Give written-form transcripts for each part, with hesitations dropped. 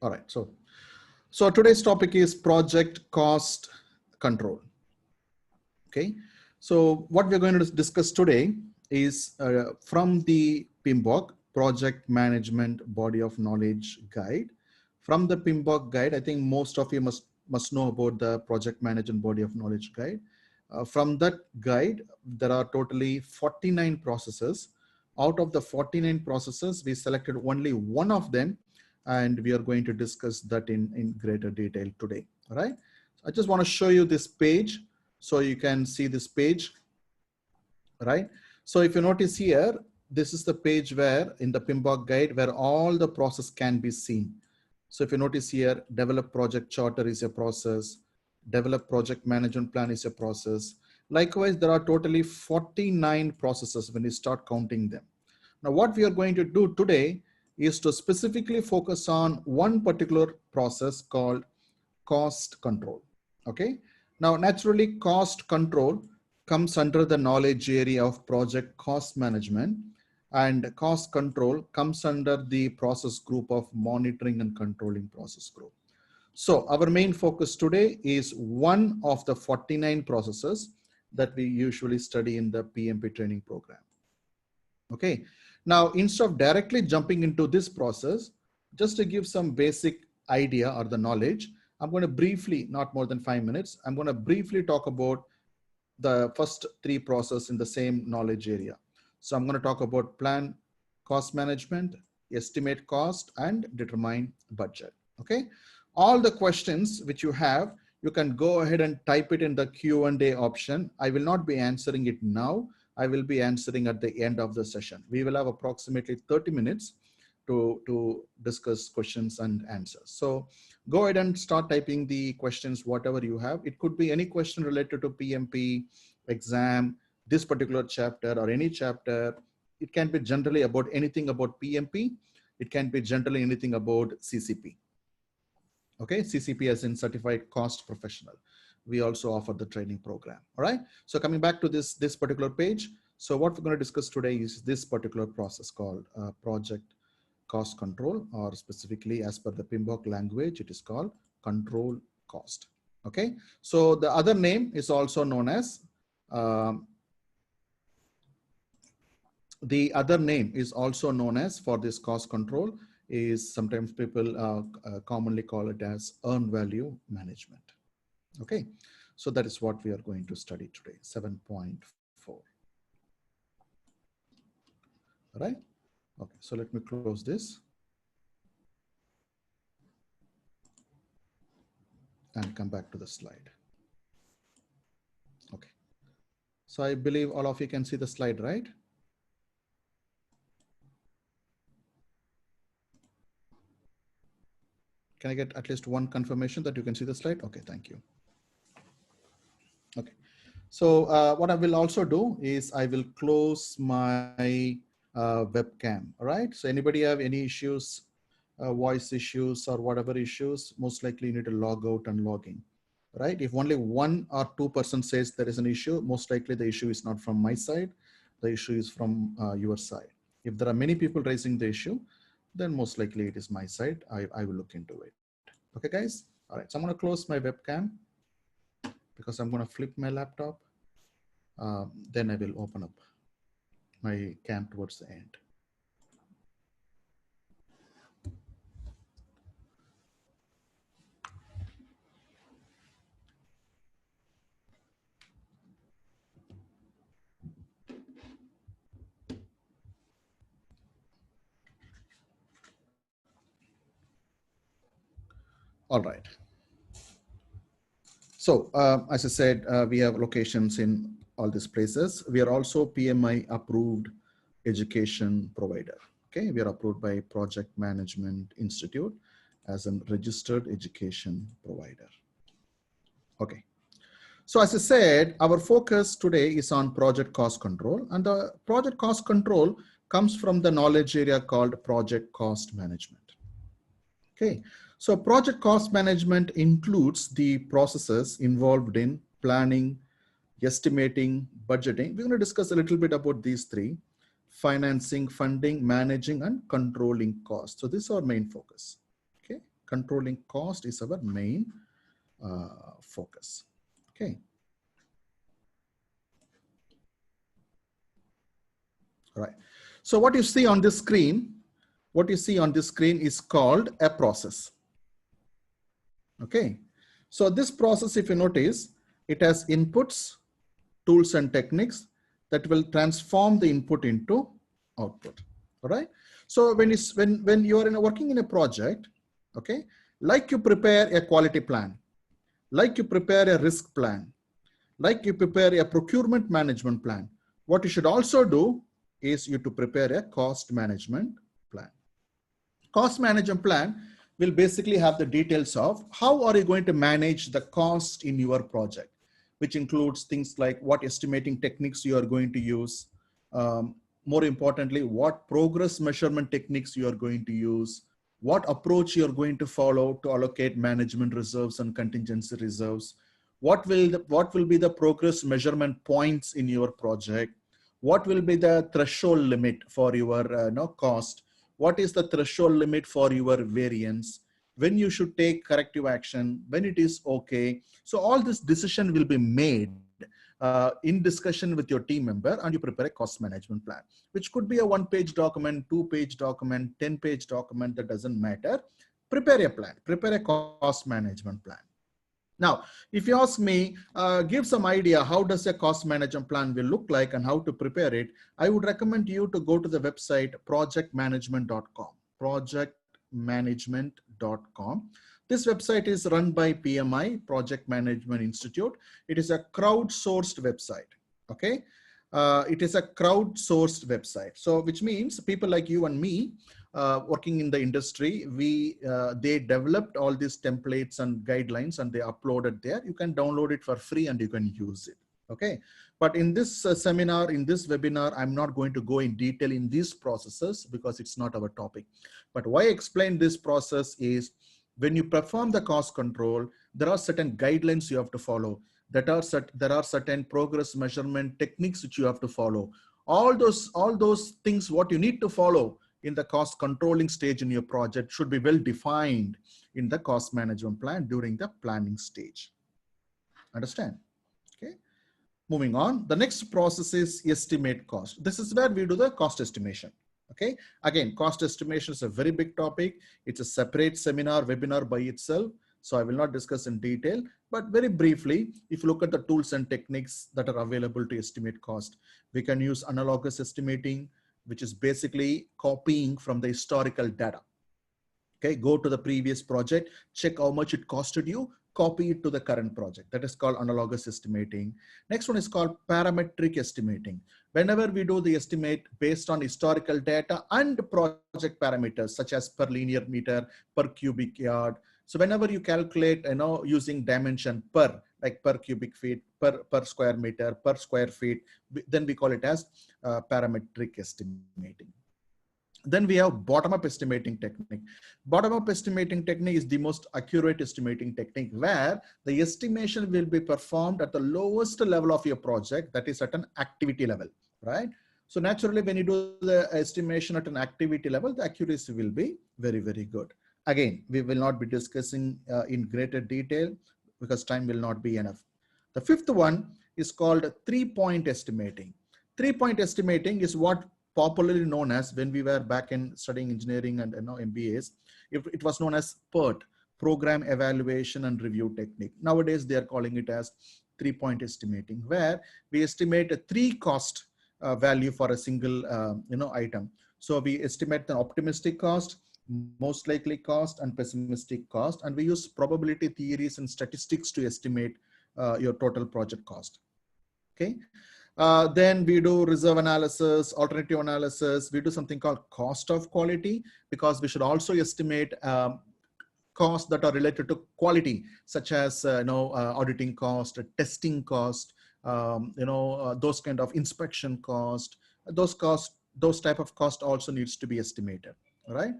All right. So today's topic is project cost control. Okay. So what we're going to discuss today is from the PMBOK Project Management Body of Knowledge Guide. From the PMBOK guide, I think most of you must know about the Project Management Body of Knowledge Guide. From that guide, there are totally 49 processes. Out of the 49 processes, we selected only one of them, and we are going to discuss that in greater detail today. All right. I just want to show you this page so you can see this page, right? So if you notice here, this is the page where in the PMBOK guide where all the process can be seen. So if you notice here, develop project charter is a process, develop project management plan is a process. Likewise, there are totally 49 processes when you start counting them. Now, what we are going to do today is to specifically focus on one particular process called cost control. Okay. Now, naturally, cost control comes under the knowledge area of project cost management, and cost control comes under the process group of monitoring and controlling process group. So our main focus today is one of the 49 processes that we usually study in the PMP training program. Okay. Now, instead of directly jumping into this process, just to give some basic idea or the knowledge, I'm going to briefly, not more than 5 minutes, I'm going to briefly talk about the first three processes in the same knowledge area. So I'm going to talk about plan cost management, estimate cost, and determine budget. Okay. All the questions which you have, you can go ahead and type it in the Q&A option. I will not be answering it now. I will be answering at the end of the session. We will have approximately 30 minutes to discuss questions and answers. So go ahead and start typing the questions, whatever you have. It could be any question related to PMP, exam, this particular chapter or any chapter. It can be generally about anything about PMP. It can be generally anything about CCP. Okay, CCP as in Certified Cost Professional. We also offer the training program. All right. So coming back to this particular page. So what we're going to discuss today is this particular process called project cost control, or specifically as per the PMBOK language, it is called control cost. Okay. So the other name is also known as for this cost control is sometimes people commonly call it as earned value management. Okay, so that is what we are going to study today, 7.4. All right. Okay, so let me close this and come back to the slide. Okay, so I believe all of you can see the slide, right? Can I get at least one confirmation that you can see the slide? Okay, thank you. Okay, so what I will also do is I will close my webcam. All right, so anybody have any issues, voice issues or whatever issues, most likely you need to log out and log in. Right, if only 1 or 2% says there is an issue, most likely the issue is not from my side, the issue is from your side. If there are many people raising the issue, then most likely it is my side. I will look into it. Okay, guys. All right, so I'm going to close my webcam because I'm going to flip my laptop. Then I will open up my cam towards the end. All right. So as I said, we have locations in all these places. We are also PMI approved education provider. Okay, we are approved by Project Management Institute as a registered education provider. Okay, so as I said, our focus today is on project cost control, and the project cost control comes from the knowledge area called project cost management. Okay, so project cost management includes the processes involved in planning, estimating, budgeting. We're going to discuss a little bit about these three: financing, funding, managing, and controlling costs. So this is our main focus. Okay, Controlling cost is our main focus. Okay. All right. So what you see on this screen, is called a process. Okay. So this process, if you notice, it has inputs, tools and techniques that will transform the input into output. All right. So when you are working in a project, okay, like you prepare a quality plan, like you prepare a risk plan, like you prepare a procurement management plan, what you should also do is you to prepare a cost management plan. Cost management plan will basically have the details of how are you going to manage the cost in your project, which includes things like what estimating techniques you are going to use. More importantly, what progress measurement techniques you are going to use, what approach you are going to follow to allocate management reserves and contingency reserves, what will be the progress measurement points in your project, what will be the threshold limit for your cost, what is the threshold limit for your variance, when you should take corrective action, when it is okay. So all this decision will be made in discussion with your team member, and you prepare a cost management plan, which could be a 1-page document, 2-page document, 10-page document, that doesn't matter. Prepare a plan, prepare a cost management plan. Now, if you ask me, give some idea, how does a cost management plan will look like and how to prepare it, I would recommend you to go to the website projectmanagement.com, projectmanagement.com. This website is run by PMI, Project Management Institute. It is a crowdsourced website, okay? It is a crowdsourced website. So which means people like you and me, working in the industry, they developed all these templates and guidelines and they uploaded there. You can download it for free and you can use it. Okay. But in this seminar, in this webinar, I'm not going to go in detail in these processes because it's not our topic. But why I explain this process is when you perform the cost control, there are certain guidelines you have to follow. There are certain progress measurement techniques which you have to follow. All those things, what you need to follow in the cost controlling stage in your project should be well defined in the cost management plan during the planning stage. Understand? Okay. Moving on, the next process is estimate cost. This is where we do the cost estimation. Okay. Again, cost estimation is a very big topic. It's a separate seminar, webinar by itself. So I will not discuss in detail, but very briefly, if you look at the tools and techniques that are available to estimate cost, we can use analogous estimating, which is basically copying from the historical data. Okay, go to the previous project, check how much it costed you, copy it to the current project. That is called analogous estimating. Next one is called parametric estimating. Whenever we do the estimate based on historical data and project parameters such as per linear meter, per cubic yard. So whenever you calculate, using dimension per, like per cubic feet, per square meter, per square feet, then we call it as parametric estimating. Then we have bottom-up estimating technique. Bottom-up estimating technique is the most accurate estimating technique where the estimation will be performed at the lowest level of your project, that is at an activity level, right? So naturally, when you do the estimation at an activity level, the accuracy will be very, very good. Again, we will not be discussing in greater detail because time will not be enough. The fifth one is called 3-point estimating. 3-point estimating is what popularly known as, when we were back in studying engineering and MBAs, it was known as PERT, Program Evaluation and Review Technique. Nowadays, they are calling it as 3-point estimating, where we estimate a 3 cost value for a single item. So we estimate the optimistic cost, most likely cost, and pessimistic cost, and we use probability theories and statistics to estimate your total project cost. Okay. Then we do reserve analysis, alternative analysis. We do something called cost of quality, because we should also estimate costs that are related to quality, such as auditing cost, testing cost, those kind of inspection cost. Those type of cost also needs to be estimated. All right.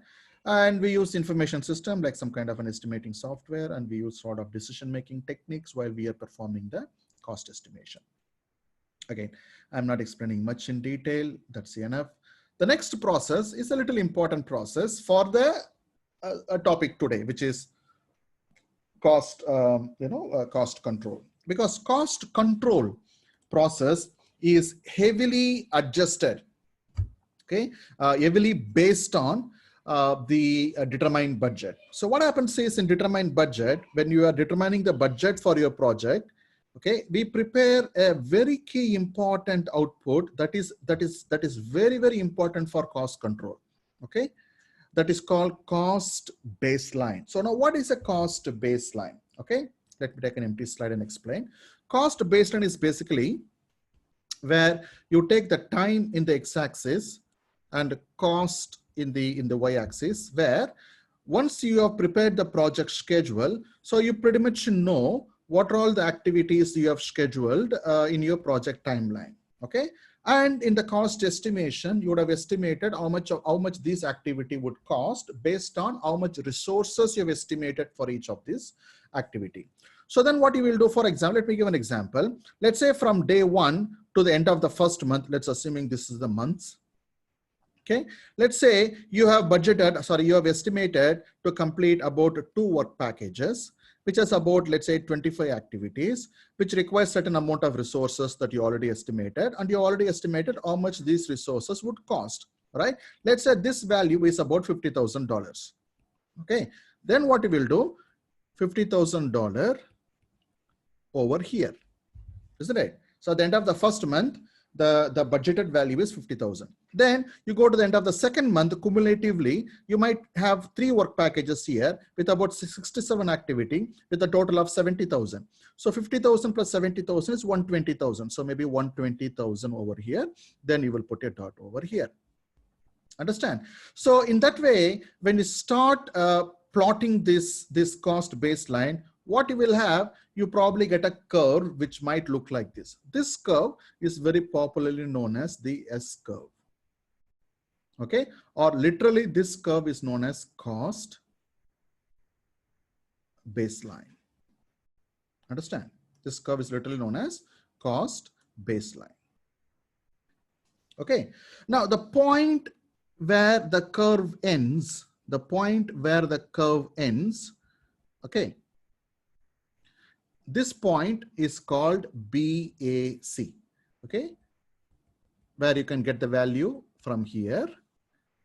And we use information system like some kind of an estimating software, and we use sort of decision-making techniques while we are performing the cost estimation. Again, I'm not explaining much in detail. That's enough. The next process is a little important process for the a topic today, which is cost, cost control. Because cost control process is heavily adjusted, okay, heavily based on the determined budget. So what happens is in determined budget, when you are determining the budget for your project, okay, we prepare a very key important output that is very, very important for cost control. Okay, that is called cost baseline. So now what is a cost baseline? Okay, let me take an empty slide and explain. Cost baseline is basically where you take the time in the x-axis and cost in the y-axis, where once you have prepared the project schedule, so you pretty much know what are all the activities you have scheduled in your project timeline. Okay, and in the cost estimation, you would have estimated how much this activity would cost based on how much resources you have estimated for each of this activity. So then what you will do, for example, let me give an example. Let's say from day 1 to the end of the first month, let's assuming this is the months. Okay, let's say you have budgeted, sorry, you have estimated to complete about 2 work packages, which is about, let's say, 25 activities, which requires certain amount of resources that you already estimated, and you already estimated how much these resources would cost, right? Let's say this value is about $50,000. Okay, then what you will do, $50,000 over here, isn't it? So at the end of the first month, the budgeted value is 50,000. Then you go to the end of the second month, cumulatively, you might have 3 work packages here with about 67 activity with a total of 70,000. So 50,000 plus 70,000 is 120,000. So maybe 120,000 over here. Then you will put a dot over here. Understand? So in that way, when you start plotting this cost baseline, what you will have, you probably get a curve which might look like this. This curve is very popularly known as the S curve. Okay, or literally this curve is known as cost baseline. Understand? This curve is literally known as cost baseline. Okay, now the point where the curve ends, okay, this point is called BAC, okay, where you can get the value from here.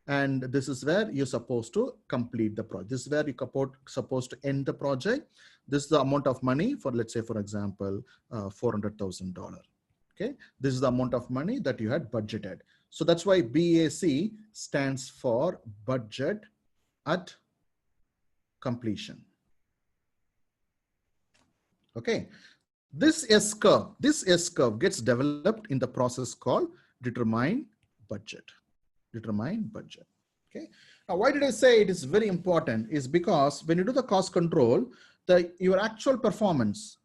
And this is where you're supposed to complete the project. This is where you're supposed to end the project. This is the amount of money for, let's say, for example, $400,000. Okay, this is the amount of money that you had budgeted. So that's why BAC stands for budget at completion. Okay, this S curve gets developed in the process called determine budget. Okay, now why did I say it is very important is because when you do the cost control, your actual performance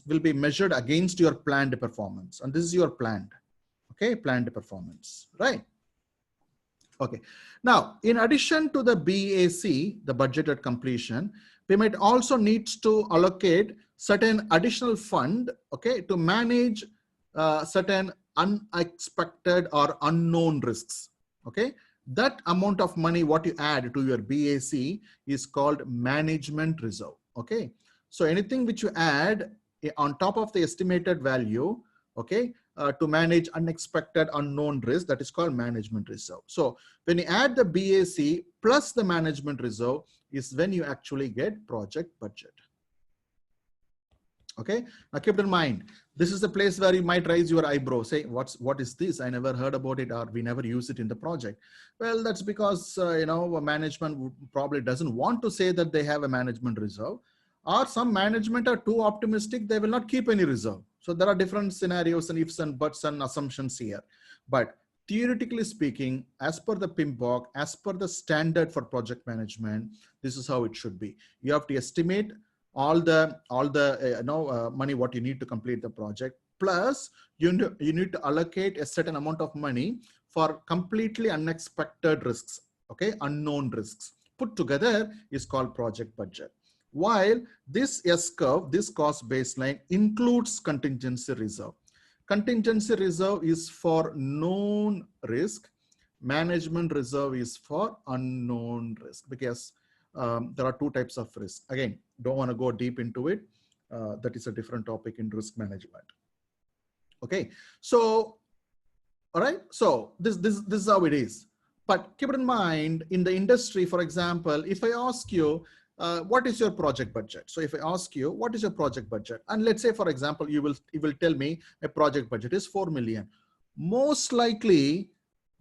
will be measured against your planned performance, and this is your planned performance, right? Okay, now in addition to the BAC, the budget at completion, we might also need to allocate certain additional fund, okay, to manage certain unexpected or unknown risks. Okay, that amount of money what you add to your BAC is called management reserve. Okay, so anything which you add on top of the estimated value, okay, to manage unexpected unknown risk, that is called management reserve. So when you add the BAC plus the management reserve is when you actually get project budget. Okay, now keep in mind, this is the place where you might raise your eyebrow, say, what is this? I never heard about it, or we never use it in the project. Well, that's because, management probably doesn't want to say that they have a management reserve, or some management are too optimistic, they will not keep any reserve. So there are different scenarios and ifs and buts and assumptions here. But theoretically speaking, as per the PMP, as per the standard for project management, this is how it should be. You have to estimate all the money what you need to complete the project, plus you need to allocate a certain amount of money for completely unexpected risks, okay, unknown risks. Put together is called project budget. While this S curve, this cost baseline includes contingency reserve. Contingency reserve is for known risk Management reserve is for unknown risk, because there are two types of risk. Again, don't want to go deep into it. That is a different topic in risk management. Okay, so all right, so this is how it is. But keep it in mind, in the industry, for example, if I ask you, what is your project budget? So if I ask you, what is your project budget? And let's say, for example, you will tell me a project budget is 4 million. Most likely,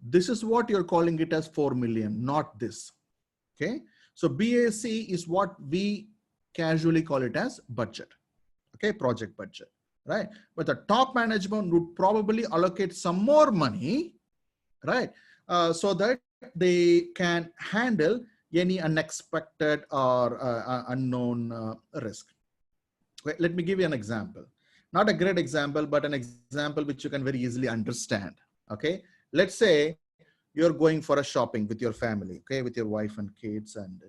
this is what you're calling it as 4 million, not this. Okay, so BAC is what we casually call it as budget. Okay, project budget, right? But the top management would probably allocate some more money, right? So that they can handle any unexpected or unknown risk. Okay, let me give you an example. Not a great example, but an example which you can very easily understand. Okay, let's say you're going for a shopping with your family, okay, with your wife and kids, and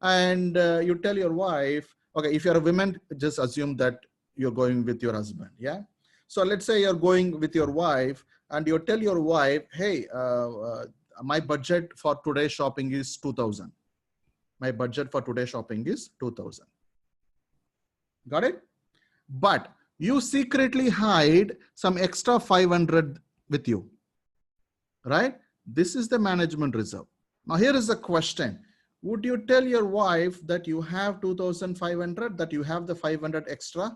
and you tell your wife, okay, if you're a woman, just assume that you're going with your husband, yeah. So let's say you're going with your wife, and you tell your wife, hey, my budget for today's shopping is 2,000. My budget for today's shopping is 2,000. Got it? But you secretly hide some extra 500 with you, right? This is the management reserve. Now here is the question. Would you tell your wife that you have 2,500, that you have the 500 extra?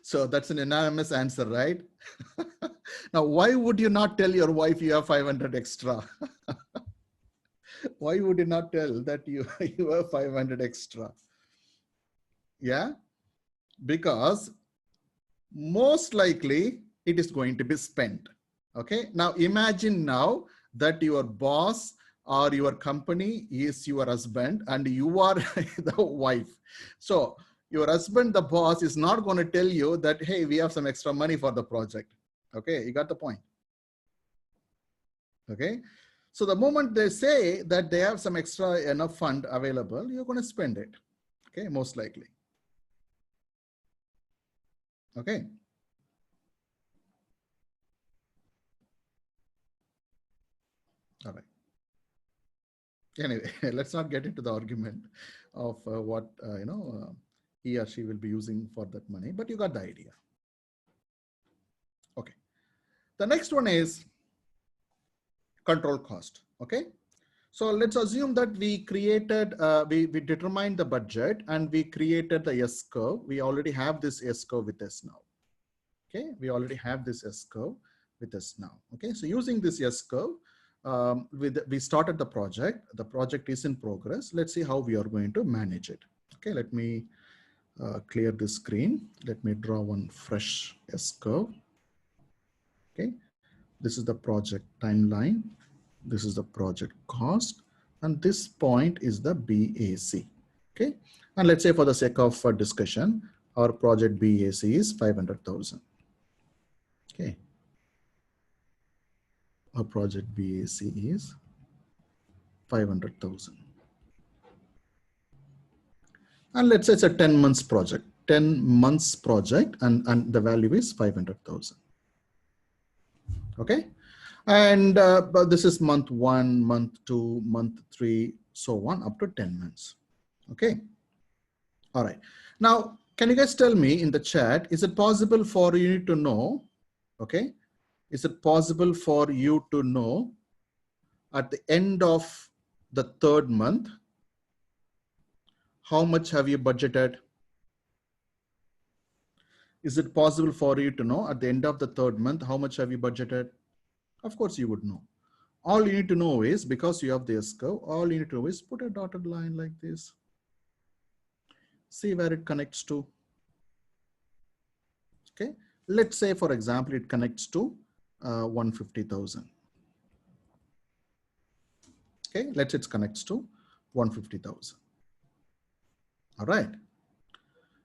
So that's an unanimous answer, right? Now, why would you not tell your wife you have 500 extra? Why would you not tell that you have 500 extra? Yeah, because most likely it is going to be spent. Okay, now imagine now that your boss or your company is your husband and you are the wife. So your husband, the boss, is not going to tell you that, hey, we have some extra money for the project. Okay, you got the point. Okay, so the moment they say that they have some extra enough fund available, you're going to spend it. Okay, most likely. Okay. All right. Anyway, let's not get into the argument of what he or she will be using for that money, but you got the idea. Okay. The next one is control cost. Okay. So let's assume that we created, we determined the budget and we created the S curve. We already have this S curve with us now. Okay. We already have this S curve with us now. Okay. So using this S curve, we started the project. The project is in progress. Let's see how we are going to manage it. Okay, let me clear this screen. Let me draw one fresh S curve. Okay, this is the project timeline. This is the project cost. And this point is the BAC. Okay, and let's say for the sake of discussion, our project BAC is 500,000. Okay. Our project BAC is 500,000. And let's say it's a 10 months project, and the value is 500,000. Okay. And but this is month 1, month 2, month 3, so on up to 10 months. Okay. All right. Now, can you guys tell me in the chat, is it possible for you to know, okay? Is it possible for you to know at the end of the 3rd month, how much have you budgeted? Is it possible for you to know at the end of the 3rd month, how much have you budgeted? Of course you would know. All you need to know is, because you have the S curve, all you need to know is put a dotted line like this. See where it connects to. Okay. Let's say, for example, it connects to 150,000. Okay. Let's say it connects to 150,000. All right.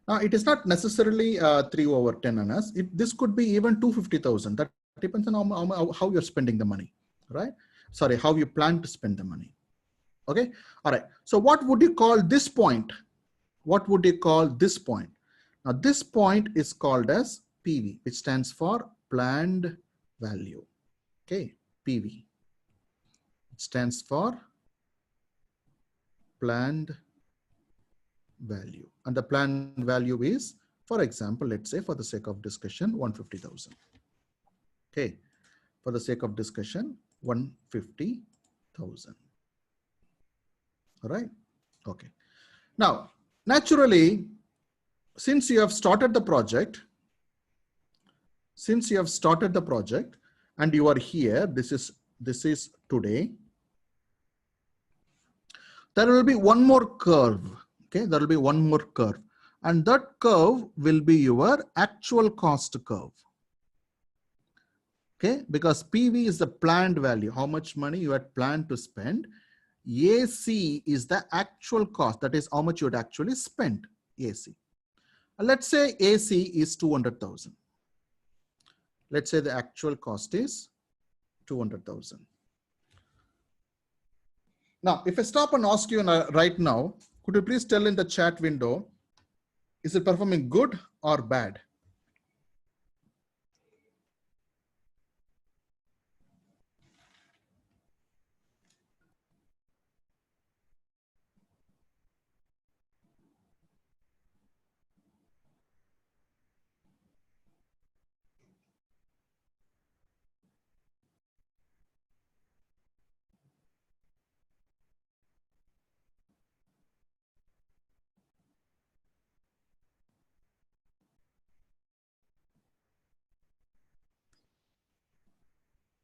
Now, it is not necessarily 3/10 on us. This could be even 250,000. That depends on how you're spending the money, right? Sorry, how you plan to spend the money. Okay. All right. So what would you call this point? What would you call this point? Now this point is called as PV, which stands for planned value. Okay. PV. It stands for planned value. And the planned value is, for example, let's say for the sake of discussion, 150,000. Okay. For the sake of discussion, 150,000. All right. Okay. Now, naturally, since you have started the project, and you are here, this is today, there will be one more curve. Okay, there will be one more curve, and that curve will be your actual cost curve. Okay, because PV is the planned value, how much money you had planned to spend. AC is the actual cost, that is how much you would actually spend. AC. Let's say AC is 200,000. Let's say the actual cost is 200,000. Now, if I stop and ask you right now, could you please tell in the chat window, is it performing good or bad?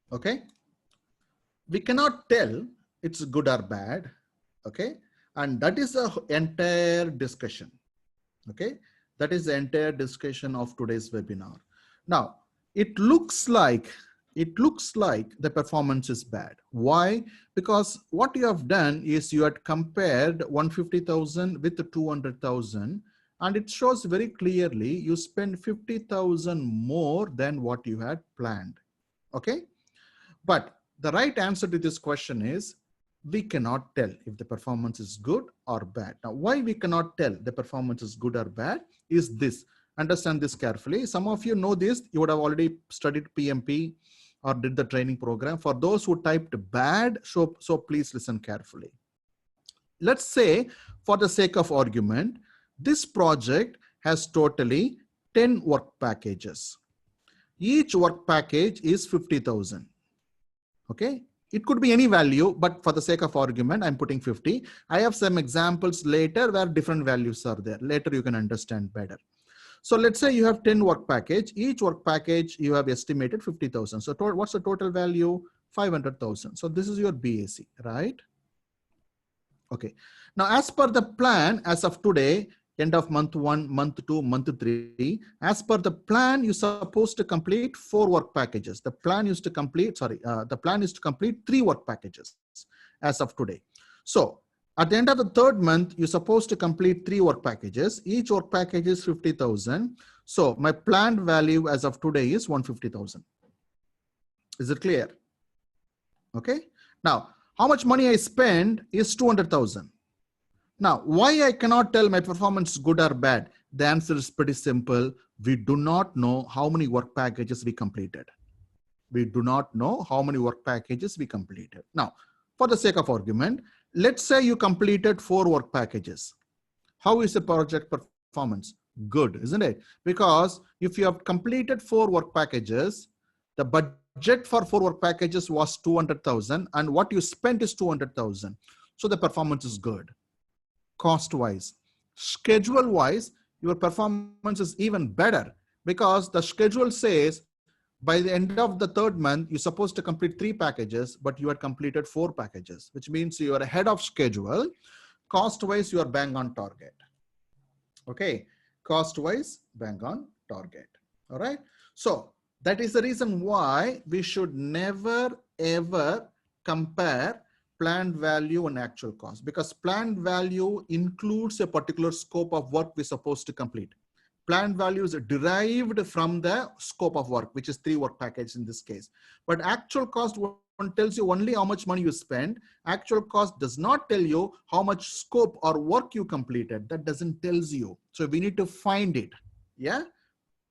Okay. We cannot tell it's good or bad. Okay. And that is the entire discussion. Okay. That is the entire discussion of today's webinar. Now, it looks like the performance is bad. Why? Because what you have done is you had compared 150,000 with the 200,000, and it shows very clearly you spend 50,000 more than what you had planned. Okay. But the right answer to this question is we cannot tell if the performance is good or bad. Now, why we cannot tell the performance is good or bad is this. Understand this carefully. Some of you know this. You would have already studied PMP or did the training program. For those who typed bad, so please listen carefully. Let's say, for the sake of argument, this project has totally 10 work packages. Each work package is 50,000. Okay, it could be any value, but for the sake of argument, I'm putting 50. I have some examples later where different values are there. Later you can understand better. So let's say you have 10 work package. Each work package you have estimated 50,000. So what's the total value? 500,000. So this is your BAC, right? Okay. Now, as per the plan, as of today, end of month 1, month 2, month 3, as per the plan, you're supposed to complete 4 work packages. The plan is to complete, the plan is to complete 3 work packages as of today. So at the end of the 3rd month, you're supposed to complete 3 work packages. Each work package is 50,000. So my planned value as of today is 150,000. Is it clear? Okay. Now, how much money I spend is 200,000. Now, why I cannot tell my performance is good or bad? The answer is pretty simple. We do not know how many work packages we completed. We do not know how many work packages we completed. Now, for the sake of argument, let's say you completed 4 work packages. How is the project performance? Good, isn't it? Because if you have completed 4 work packages, the budget for 4 work packages was 200,000 and what you spent is 200,000. So the performance is good. Cost-wise, schedule-wise, your performance is even better because the schedule says by the end of the 3rd month, you're supposed to complete 3 packages, but you had completed 4 packages, which means you are ahead of schedule. Cost-wise, you are bang on target. Okay, cost-wise, bang on target. All right. So that is the reason why we should never ever compare planned value and actual cost, because planned value includes a particular scope of work we're supposed to complete. Planned value is derived from the scope of work, which is 3 work packages in this case. But actual cost, what tells you only how much money you spend. Actual cost does not tell you how much scope or work you completed. That doesn't tells you. So we need to find it. Yeah.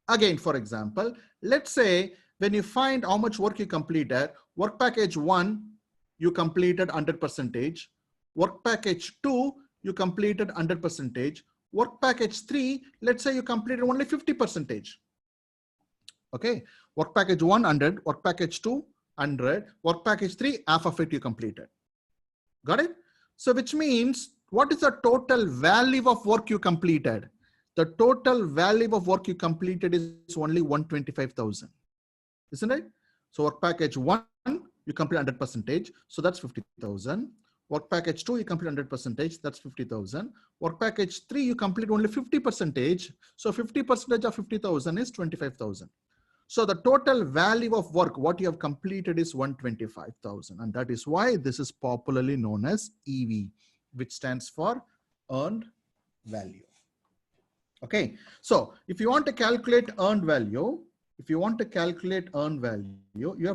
Again, for example, let's say when you find how much work you completed, work package 1, you completed 100%. Work package 2, you completed 100%. Work package 3, let's say you completed only 50%. Okay. Work package 1, 100. Work package 2, 100. Work package 3, half of it you completed. Got it? So which means, what is the total value of work you completed? The total value of work you completed is only 125,000. Isn't it? So work package 1, you complete 100%. So that's 50,000. Work package 2, you complete 100%. That's 50,000. Work package 3, you complete only 50%. So 50% of 50,000 is 25,000. So the total value of work, what you have completed, is 125,000. And that is why this is popularly known as EV, which stands for earned value. Okay. So if you want to calculate earned value, you have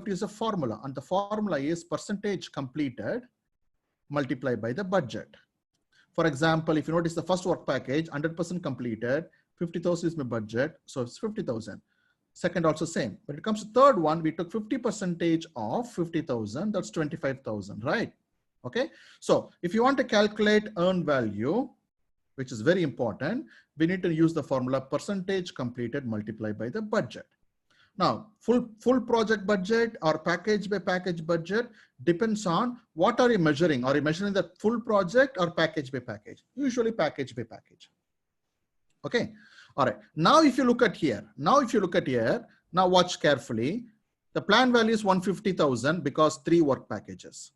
to use a formula. And the formula is percentage completed multiplied by the budget. For example, if you notice the first work package, 100% completed, 50,000 is my budget. So it's 50,000. Second also same. When it comes to third one, we took 50% of 50,000. That's 25,000, right? Okay. So if you want to calculate earned value, which is very important, we need to use the formula percentage completed multiplied by the budget. Now, full project budget or package by package budget depends on what are you measuring. Are you measuring the full project or package by package? Usually package by package. Okay. All right. Now, if you look at here, now watch carefully. The plan value is 150,000 because 3 work packages.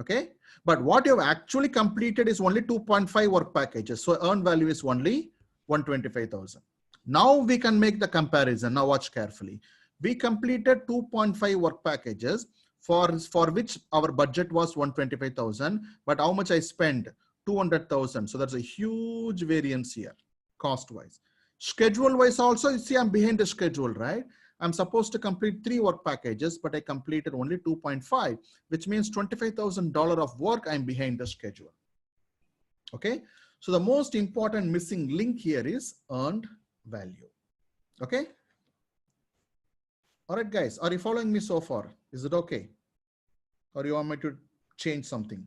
Okay. But what you have actually completed is only 2.5 work packages. So earned value is only 125,000. Now we can make the comparison. Now watch carefully. We completed 2.5 work packages for which our budget was 125,000. But how much I spent? 200,000. So that's a huge variance here, cost wise. Schedule wise also, you see I'm behind the schedule, right? I'm supposed to complete 3 work packages, but I completed only 2.5, which means $25,000 of work I'm behind the schedule. Okay. So the most important missing link here is earned value. Okay. All right, guys, are you following me so far? Is it okay? Or you want me to change something?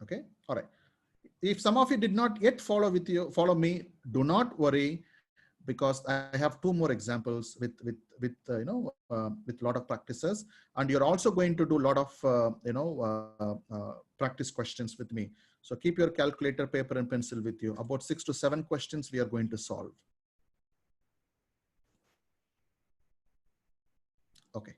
Okay. All right. If some of you did not yet follow me, do not worry, because I have 2 more examples with a lot of practices, and you're also going to do a lot of practice questions with me. So keep your calculator, paper and pencil with you. About 6 to 7 questions we are going to solve. Okay.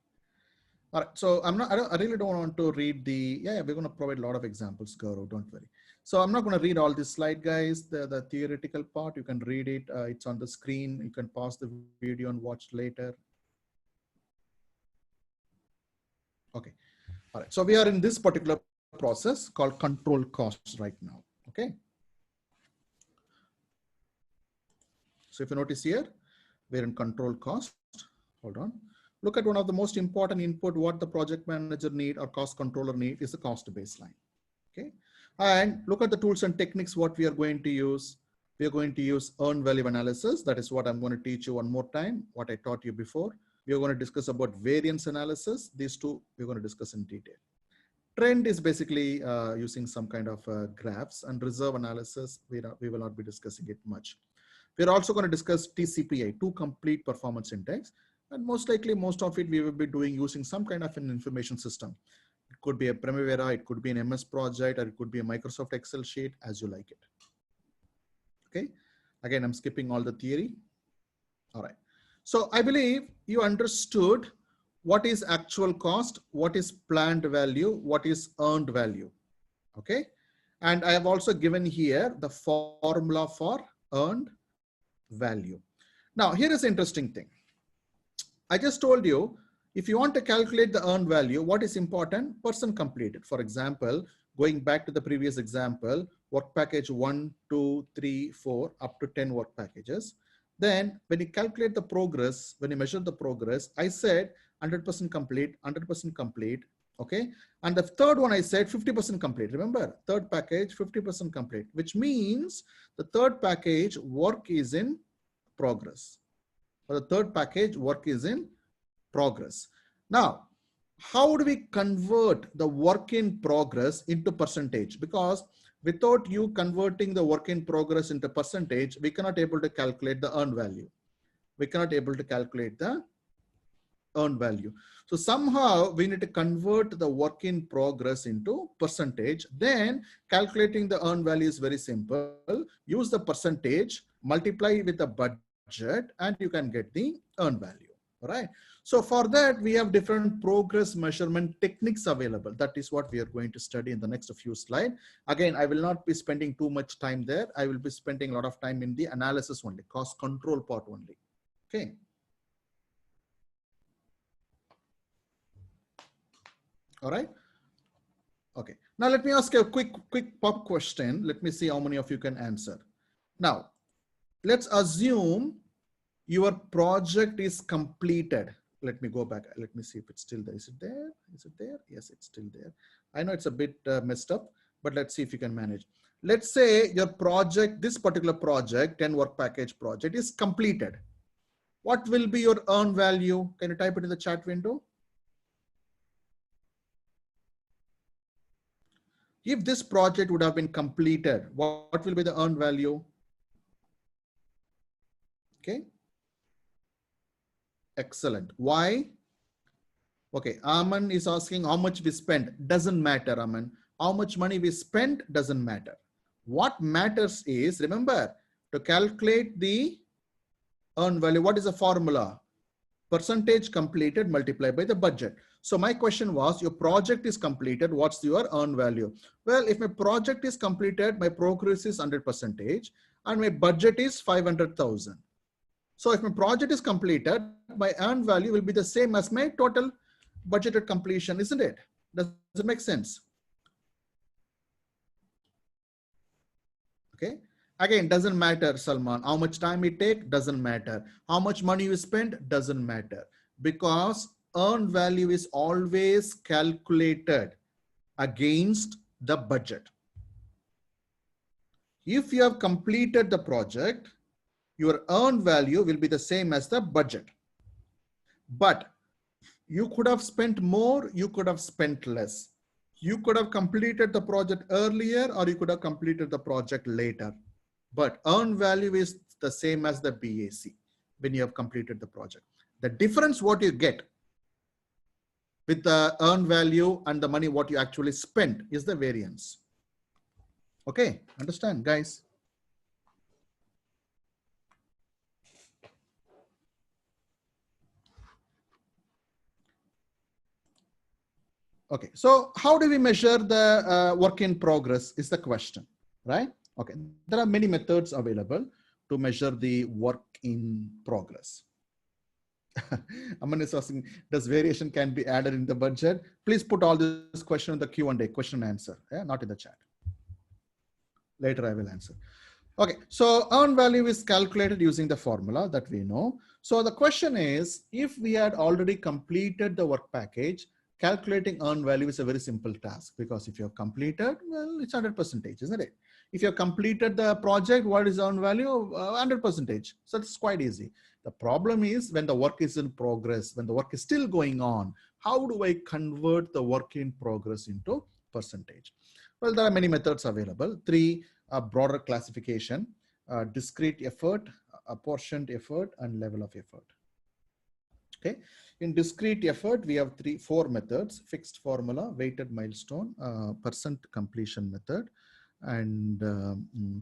All right. So I really don't want to read the, we're going to provide a lot of examples, Gaurav, don't worry. So I'm not going to read all this slide, guys. The theoretical part, you can read it. It's on the screen. You can pause the video and watch later. Okay. All right. So we are in this particular process called control costs right now. Okay. So if you notice here, we're in control cost. Hold on. Look at one of the most important input, what the project manager need or cost controller need is the cost baseline. Okay. And look at the tools and techniques, what we are going to use. We are going to use earned value analysis. That is what I'm going to teach you one more time, what I taught you before. We are going to discuss about variance analysis. These 2 we're going to discuss in detail. Trend is basically using some kind of graphs, and reserve analysis, we will not be discussing it much. We're also going to discuss TCPI, 2 complete performance index. And most likely, most of it we will be doing using some kind of an information system. It could be a Primavera, it could be an MS project, or it could be a Microsoft Excel sheet, as you like it. Okay. Again, I'm skipping all the theory. All right. So I believe you understood what is actual cost, what is planned value, what is earned value. Okay. And I have also given here the formula for earned value. Now, here is an interesting thing. I just told you, if you want to calculate the earned value, what is important? Person completed. For example, going back to the previous example, work package 1, 2, 3, 4, up to 10 work packages. Then when you calculate the progress, when you measure the progress, I said 100% complete, 100% complete. Okay. And the third one I said 50% complete. Remember, third package 50% complete, which means the third package work is in progress. For the third package, work is in progress. Now, how do we convert the work in progress into percentage? Because without you converting the work in progress into percentage, we cannot able to calculate the earned value. We cannot able to calculate the earned value. So somehow we need to convert the work in progress into percentage. Then calculating the earned value is very simple. Use the percentage, multiply with the budget, and you can get the earned value. All right. So for that, we have different progress measurement techniques available. That is what we are going to study in the next few slides. Again, I will not be spending too much time there. I will be spending a lot of time in the analysis only, cost control part only. Okay. All right. Okay. Now let me ask you a quick pop question. Let me see how many of you can answer. Now, let's assume your project is completed. Let me go back. Let me see if it's still there. Is it there? Is it there? Yes, it's still there. I know it's a bit messed up, but let's see if you can manage. Let's say your project, this particular project, 10 work package project is completed. What will be your earned value? Can you type it in the chat window? If this project would have been completed, what will be the earned value? Okay. Excellent. Why? Okay, Aman is asking how much we spent. Doesn't matter, Aman. How much money we spent doesn't matter. What matters is, remember, to calculate the earned value, what is the formula? Percentage completed multiplied by the budget. So my question was, your project is completed, what's your earned value? Well, if my project is completed, my progress is 100% and my budget is 500,000. So if my project is completed, my earned value will be the same as my total budgeted completion, isn't it? Does it make sense? Okay. Again, doesn't matter, Salman. How much time it take doesn't matter. How much money you spend doesn't matter, because earned value is always calculated against the budget. If you have completed the project, your earned value will be the same as the budget. But you could have spent more, you could have spent less. You could have completed the project earlier, or you could have completed the project later. But earned value is the same as the BAC when you have completed the project. The difference what you get with the earned value and the money what you actually spent is the variance. Okay, understand, guys? Okay, so how do we measure the work in progress is the question, right? Okay, there are many methods available to measure the work in progress. Aman is asking, does variation can be added in the budget? Please put all this question in the Q&A, question and answer, not in the chat. Later I will answer. Okay, so earned value is calculated using the formula that we know. So the question is, if we had already completed the work package, calculating earned value is a very simple task, because if you have completed, well, it's 100%, isn't it? If you have completed the project, what is earned value? 100%. So it's quite easy. The problem is when the work is in progress, when the work is still going on, how do I convert the work in progress into percentage? Well, there are many methods available. Three broader classification: discrete effort, apportioned effort, and level of effort. Okay. In discrete effort, we have four methods: fixed formula, weighted milestone, percent completion method, and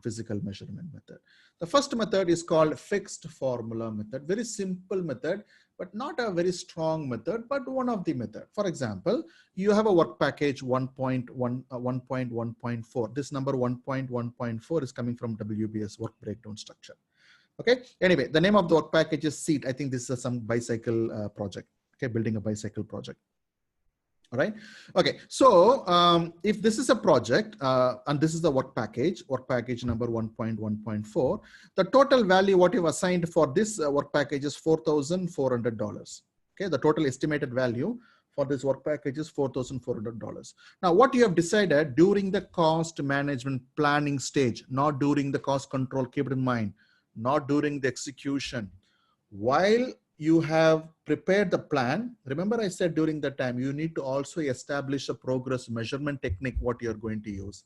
physical measurement method. The first method is called fixed formula method. Very simple method, but not a very strong method, but one of the method. For example, you have a work package 1.1.4. This number 1.1.4 is coming from WBS, work breakdown structure. Okay. Anyway, the name of the work package is seat. I think this is some bicycle project. Okay, building a bicycle project. All right. Okay. So if this is a project and this is the work package number 1.1.4, the total value what you've assigned for this work package is $4,400. Okay. The total estimated value for this work package is $4,400. Now, what you have decided during the cost management planning stage, not during the cost control, keep it in mind, not during the execution. While you have prepared the plan, remember I said during that time, you need to also establish a progress measurement technique, what you're going to use.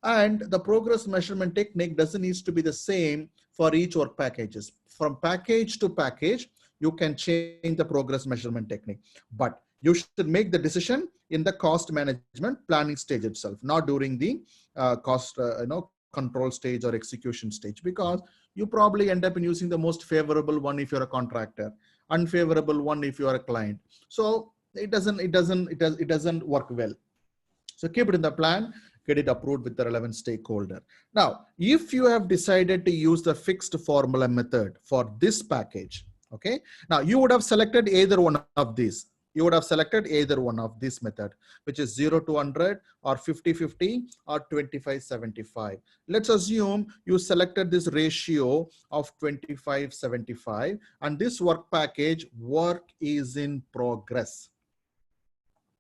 And the progress measurement technique doesn't need to be the same for each work packages. From package to package, you can change the progress measurement technique, but you should make the decision in the cost management planning stage itself, not during the cost control stage or execution stage, because you probably end up in using the most favorable one if you're a contractor, unfavorable one if you are a client. So it doesn't work well. So keep it in the plan, get it approved with the relevant stakeholder. Now, if you have decided to use the fixed formula method for this package, okay, now you would have selected either one of these. You would have selected either one of this method, which is 0 to 100 or 50-50 or 25-75. Let's assume you selected this ratio of 25-75 and this work package work is in progress.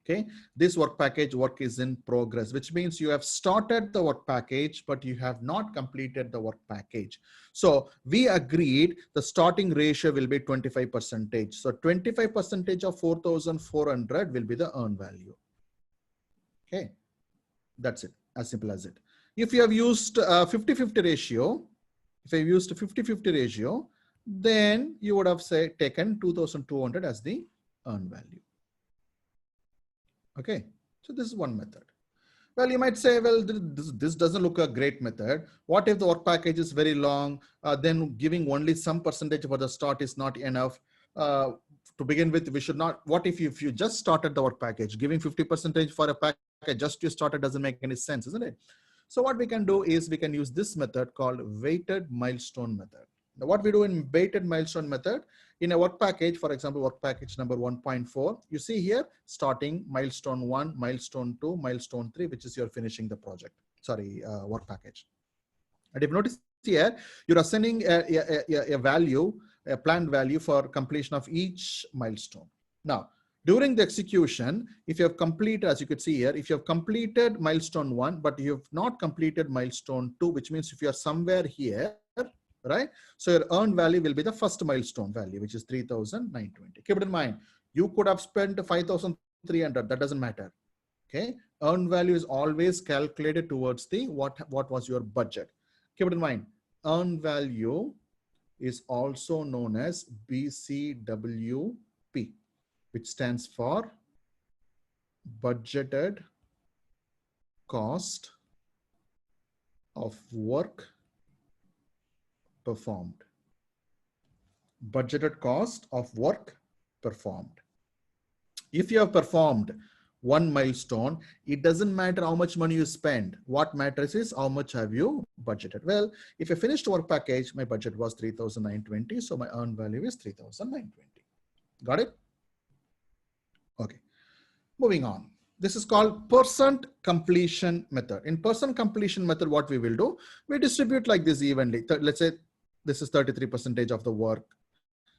Okay, this work package work is in progress, which means you have started the work package, but you have not completed the work package. So we agreed the starting ratio will be 25%. So 25% of 4,400 will be the earn value. Okay, that's it, as simple as it. If you have used 50-50 ratio, then you would have taken 2,200 as the earn value. Okay, so this is one method. Well, you might say, well, this doesn't look a great method. What if the work package is very long? Then giving only some percentage for the start is not enough. To begin with, we should not. What if you just started the work package? Giving 50% for a package just you started doesn't make any sense, isn't it? So what we can do is we can use this method called weighted milestone method. Now, what we do in weighted milestone method, in a work package, for example, work package number 1.4, you see here starting milestone 1, milestone 2, milestone 3, which is you're finishing the project, work package. And if you notice here, you're assigning a value, a planned value for completion of each milestone. Now, during the execution, if you have completed, as you could see here, if you have completed milestone 1, but you have not completed milestone 2, which means if you are somewhere here, right? So your earned value will be the first milestone value, which is 3,920. Keep it in mind, you could have spent 5,300. That doesn't matter. Okay, earned value is always calculated towards the what was your budget. Keep it in mind, earned value is also known as BCWP, which stands for budgeted cost of work performed. Budgeted cost of work performed. If you have performed one milestone, it doesn't matter how much money you spend. What matters is how much have you budgeted. Well, if I finished work package, my budget was 3,920. So my earned value is 3,920. Got it? Okay. Moving on. This is called percent completion method. In percent completion method, what we will do, we distribute like this evenly. Let's say this is 33% of the work,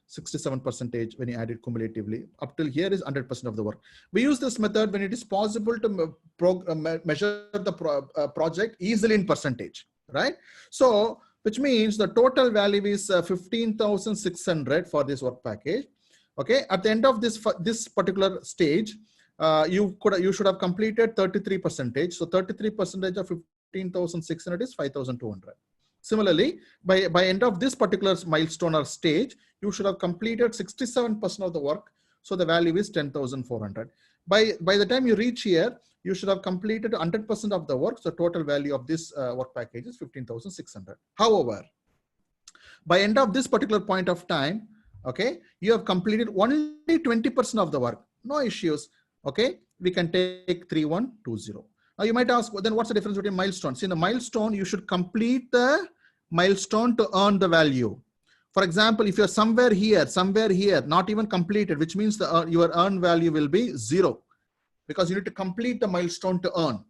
67% when you add it cumulatively. Up till here is 100% of the work. We use this method when it is possible to measure the project easily in percentage, right? So, which means the total value is 15,600 for this work package. Okay, at the end of this particular stage, you should have completed 33%. So 33% of 15,600 is 5,200. Similarly, by end of this particular milestone or stage, you should have completed 67% of the work. So the value is 10,400. By the time you reach here, you should have completed 100% of the work. So total value of this work package is 15,600. However, by end of this particular point of time, okay, you have completed only 20% of the work. No issues. Okay, we can take 3120. Now you might ask, well, then what's the difference between milestones? In the milestone, you should complete the milestone to earn the value. For example, if you're somewhere here, not even completed, which means your earned value will be 0. because you need to complete the milestone to earn.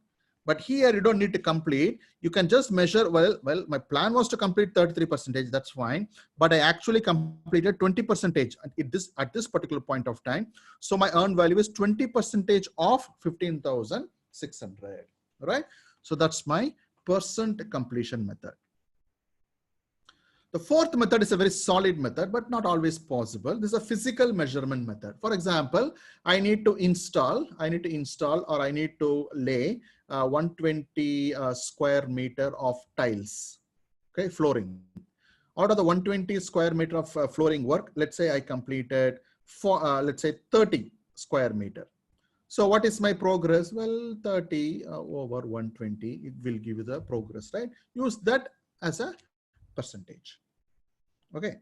But here you don't need to complete. You can just measure, well, my plan was to complete 33%, that's fine. But I actually completed 20% at this particular point of time. So my earned value is 20% of 15,600, right? So that's my percent completion method. The fourth method is a very solid method, but not always possible. This is a physical measurement method. For example, I need to install or I need to lay 120 square meter of tiles, okay, flooring. Out of the 120 square meter of flooring work, let's say I completed let's say 30 square meter. So what is my progress? Well, 30 over 120, it will give you the progress, right? Use that as a percentage. Okay.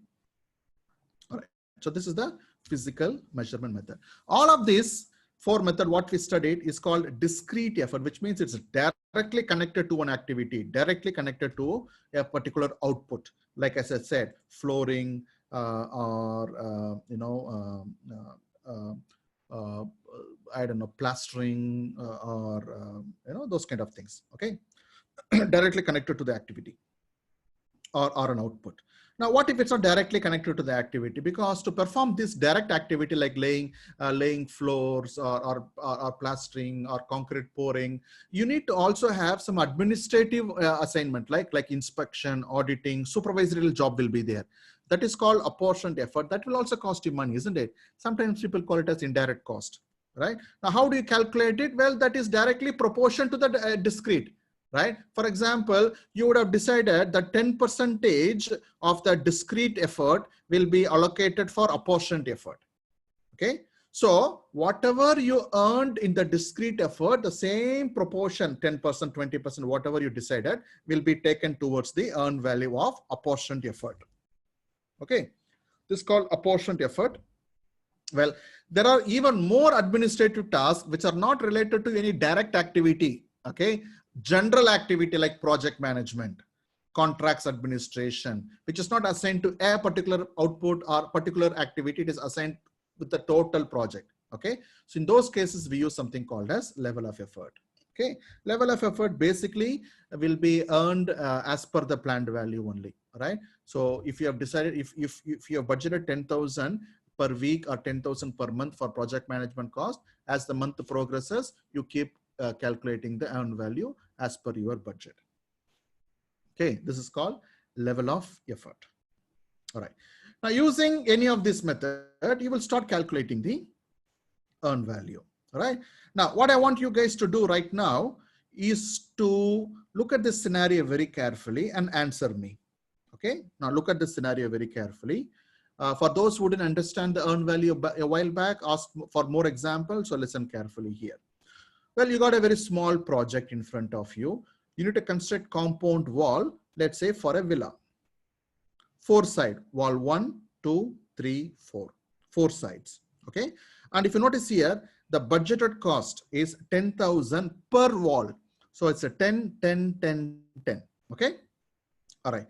All right. So this is the physical measurement method. All of these four method, what we studied is called discrete effort, which means it's directly connected to an activity, directly connected to a particular output. Like as I said, flooring or I don't know, plastering or those kind of things. Okay, directly connected to the activity or an output. Now, what if it's not directly connected to the activity? Because to perform this direct activity like laying floors or plastering or concrete pouring, you need to also have some administrative assignment like inspection, auditing, supervisory job will be there. That is called apportioned effort. That will also cost you money, isn't it? Sometimes people call it as indirect cost, right? Now, how do you calculate it? Well, that is directly proportional to the discrete. Right? For example, you would have decided that 10% of the discrete effort will be allocated for apportioned effort. Okay. So whatever you earned in the discrete effort, the same proportion, 10%, 20%, whatever you decided will be taken towards the earned value of apportioned effort. Okay. This is called apportioned effort. Well, there are even more administrative tasks which are not related to any direct activity. Okay. General activity like project management, contracts administration, which is not assigned to a particular output or particular activity. It is assigned with the total project. Okay. So in those cases, we use something called as level of effort. Okay. Level of effort basically will be earned as per the planned value only. Right. So if you have decided, if you have budgeted 10,000 per week or 10,000 per month for project management cost, as the month progresses, you keep calculating the earned value as per your budget. Okay, this is called level of effort. All right. Now, using any of this method, you will start calculating the earned value. All right. Now, what I want you guys to do right now is to look at this scenario very carefully and answer me. Okay. Now, look at this scenario very carefully. For those who didn't understand the earned value a while back, ask for more examples. So listen carefully here. Well, you got a very small project in front of you. You need to construct compound wall, let's say for a villa. 4 side, wall 1, 2, 3, 4. 4 sides. Okay. And if you notice here, the budgeted cost is 10,000 per wall. So it's a 10, 10, 10, 10. Okay. All right.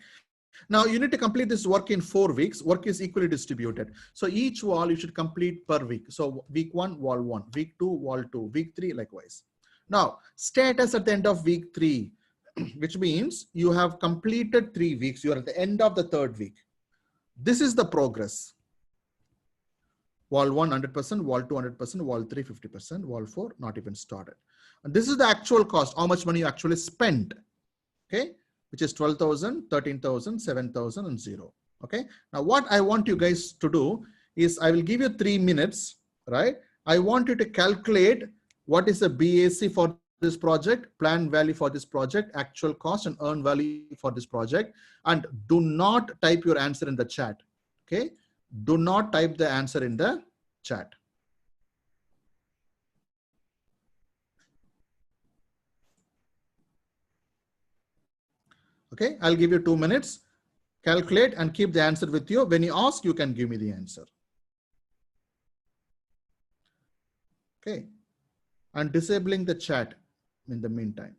Now you need to complete this work in 4 weeks. Work is equally distributed. So each wall you should complete per week. So week 1, wall 1, week 2, wall 2, week 3, likewise. Now status at the end of week 3, which means you have completed 3 weeks. You are at the end of the 3rd week. This is the progress. Wall 1, 100%, wall 2, 100%, wall 3, 50%, wall 4, not even started. And this is the actual cost, how much money you actually spent. Okay. Which is 12,000, 13,000, 7,000 and 0. Okay. Now what I want you guys to do is I will give you 3 minutes, right? I want you to calculate what is the BAC for this project, planned value for this project, actual cost and earned value for this project. And do not type your answer in the chat. Okay. Do not type the answer in the chat. Okay, I'll give you 2 minutes. Calculate and keep the answer with you. When you ask, you can give me the answer. Okay, and disabling the chat in the meantime.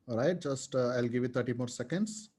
All right, just I'll give you 30 more seconds.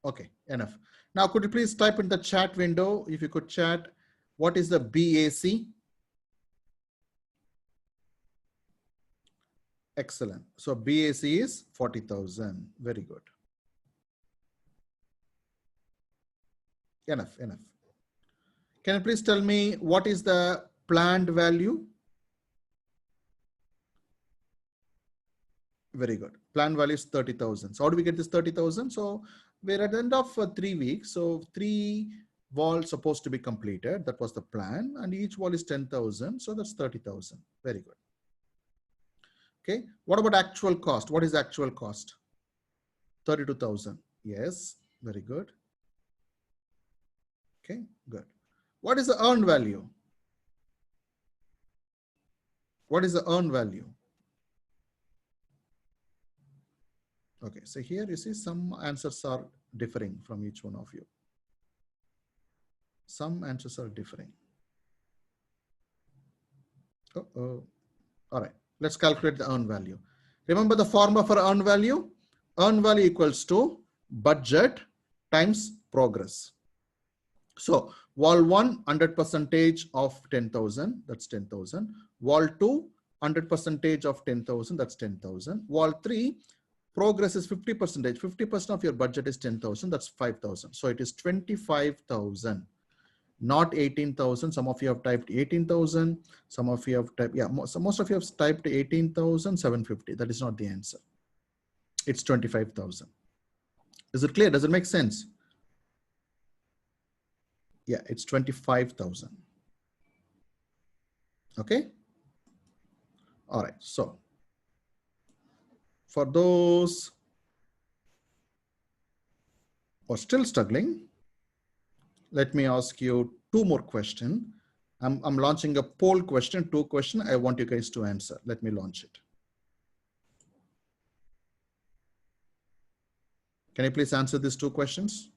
Okay, enough. Now, could you please type in the chat window, if you could chat, what is the BAC? Excellent. So BAC is 40,000. Very good. Enough, enough. Can you please tell me what is the planned value? Very good. Planned value is 30,000. So how do we get this 30,000? So we're at the end of 3 weeks. So 3 walls supposed to be completed. That was the plan. And each wall is 10,000. So that's 30,000. Very good. Okay. What about actual cost? What is the actual cost? 32,000. Yes. Very good. Okay. Good. What is the earned value? What is the earned value? Okay. So here you see some answers are differing from each one of you. Some answers are differing. Uh-oh. All right. Let's calculate the earned value. Remember the formula for earned value? Earned value equals to budget times progress. So wall 1, 100% of 10,000, that's 10,000. Wall 2, 100% of 10,000, that's 10,000. Wall 3, progress is 50%. 50% of your budget is 10,000, that's 5,000. So it is 25,000. Not 18,000. Some of you have typed 18,000. Some of you have typed, yeah, most of you have typed 18,750. That is not the answer. It's 25,000. Is it clear? Does it make sense? Yeah, it's 25,000. Okay. All right. So for those who are still struggling, let me ask you 2 more questions. I'm launching a poll question, 2 questions. I want you guys to answer. Let me launch it. Can you please answer these 2 questions?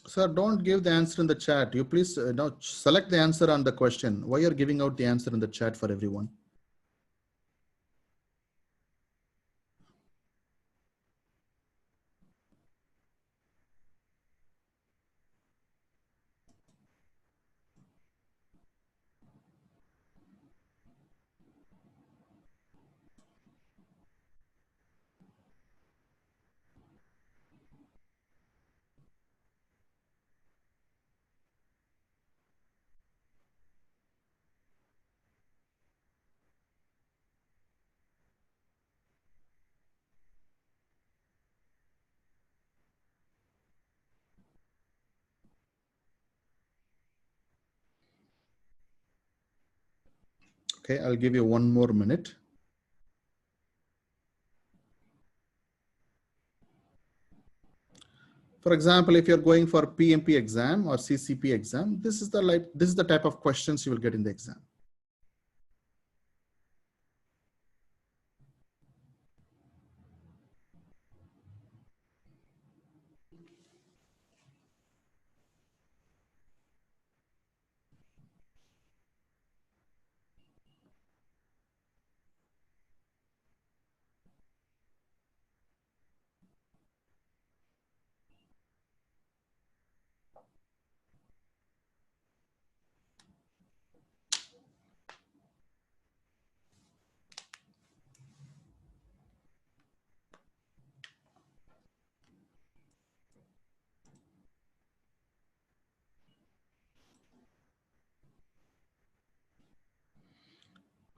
Sir, don't give the answer in the chat. You please now select the answer on the question. Why you're giving out the answer in the chat for everyone? Okay, I'll give you 1 more minute. For example, if you're going for PMP exam or CCP exam, this is the type of questions you will get in the exam.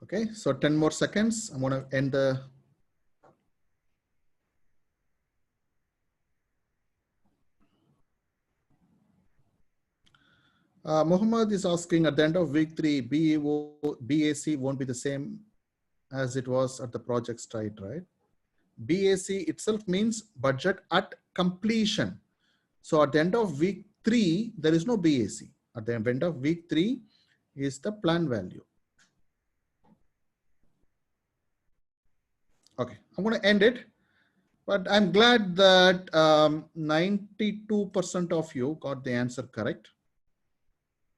Okay, so 10 more seconds. I'm going to end the. Muhammad is asking, at the end of week 3, BAC won't be the same as it was at the project start, right? BAC itself means budget at completion. So at the end of week 3, there is no BAC. At the end of week 3 is the plan value. Okay, I'm going to end it, but I'm glad that 92% of you got the answer correct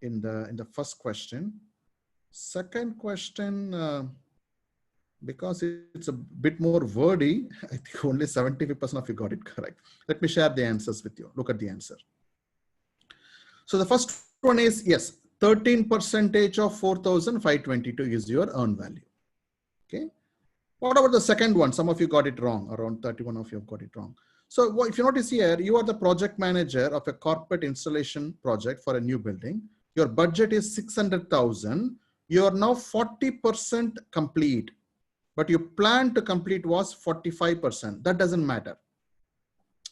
in the first question. Second question, because it's a bit more wordy, I think only 75% of you got it correct. Let me share the answers with you. Look at the answer. So the first one is, yes, 13% of 4,522 is your earned value. Okay. What about the second one? Some of you got it wrong. Around 31 of you have got it wrong. So if you notice here, you are the project manager of a corporate installation project for a new building. Your budget is 600,000. You are now 40% complete, but your plan to complete was 45%. That doesn't matter.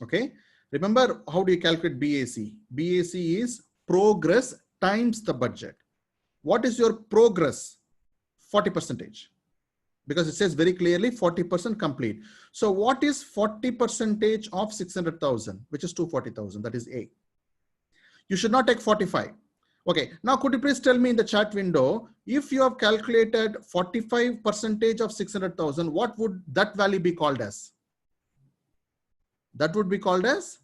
Okay. Remember, how do you calculate BAC? BAC is progress times the budget. What is your progress? 40%. Because it says very clearly 40% complete. So what is 40% of 600,000, which is 240,000? That is A. You should not take 45. Okay, now could you please tell me in the chat window, if you have calculated 45% of 600,000, what would that value be called as? That would be called as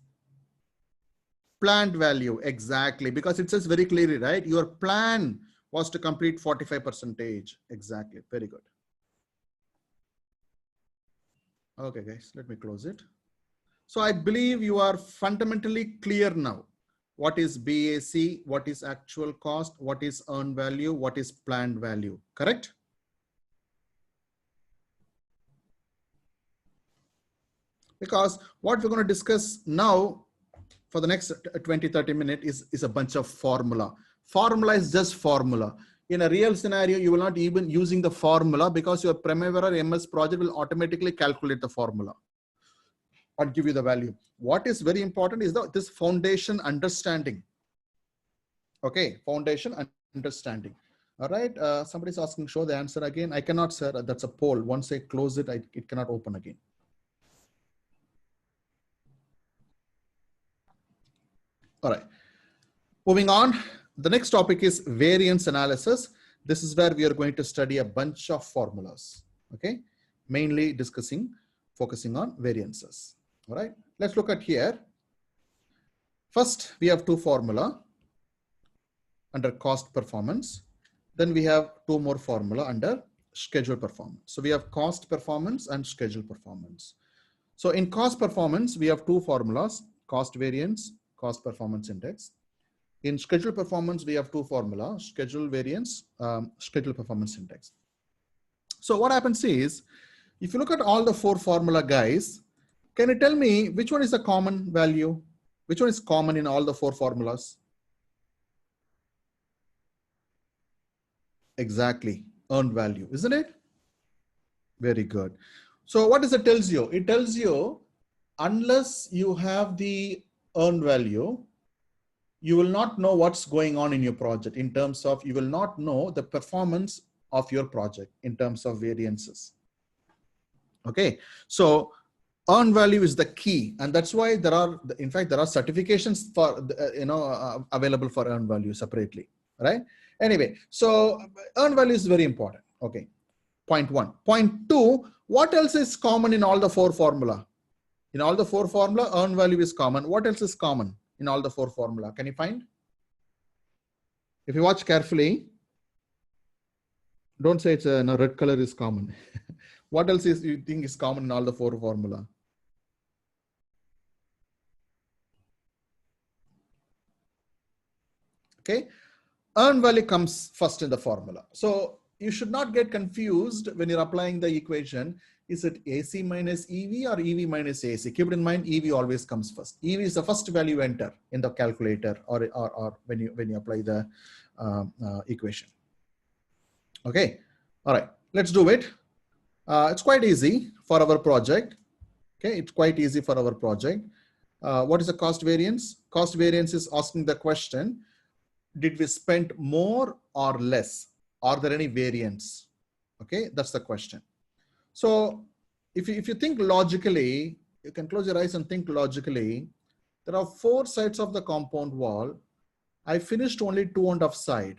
planned value. Exactly, because it says very clearly, right? Your plan was to complete 45%. Exactly, very good. Okay, guys, let me close it. So I believe you are fundamentally clear now. What is BAC? What is actual cost? What is earned value? What is planned value? Correct? Because what we're going to discuss now for the next 20-30 minutes is a bunch of formula. Formula is just formula. In a real scenario, you will not even using the formula because your Primavera MS project will automatically calculate the formula or give you the value. What is very important is this foundation understanding. Okay, foundation understanding. All right, somebody's asking, show the answer again. I cannot, sir. That's a poll. Once I close it, it cannot open again. All right, moving on. The next topic is variance analysis. This is where we are going to study a bunch of formulas. Okay, mainly focusing on variances. All right, let's look at here. First, we have two formula under cost performance. Then we have two more formula under schedule performance. So we have cost performance and schedule performance. So in cost performance, we have two formulas, cost variance, cost performance index. In schedule performance, we have two formulas, schedule variance, schedule performance index. So what happens is, if you look at all the four formula guys, can you tell me which one is a common value? Which one is common in all the four formulas? Exactly, earned value, isn't it? Very good. So what does it tells you? It tells you, unless you have the earned value, you will not know what's going on in your project in terms of, you will not know the performance of your project in terms of variances. Okay, so earned value is the key, and that's why there are, in fact, there are certifications for available for earned value separately, right? Anyway, so earned value is very important. Okay, point one. Point two, what else is common in all the four formula? In all the four formula, earned value is common. What else is common in all the four formula? Can you find? If you watch carefully, don't say it's a red color is common. What else is you think is common in all the four formula? Okay, earned value comes first in the formula. So you should not get confused when you're applying the equation. Is it AC minus EV or EV minus AC? Keep it in mind, EV always comes first. EV is the first value enter in the calculator or when you apply the equation. Okay, all right. Let's do it. It's quite easy for our project. Okay, it's quite easy for our project. What is the cost variance? Cost variance is asking the question, did we spend more or less? Are there any variance? Okay, that's the question. So if you think logically, you can close your eyes and think logically. There are 4 sides of the compound wall. I finished only 2.5 side.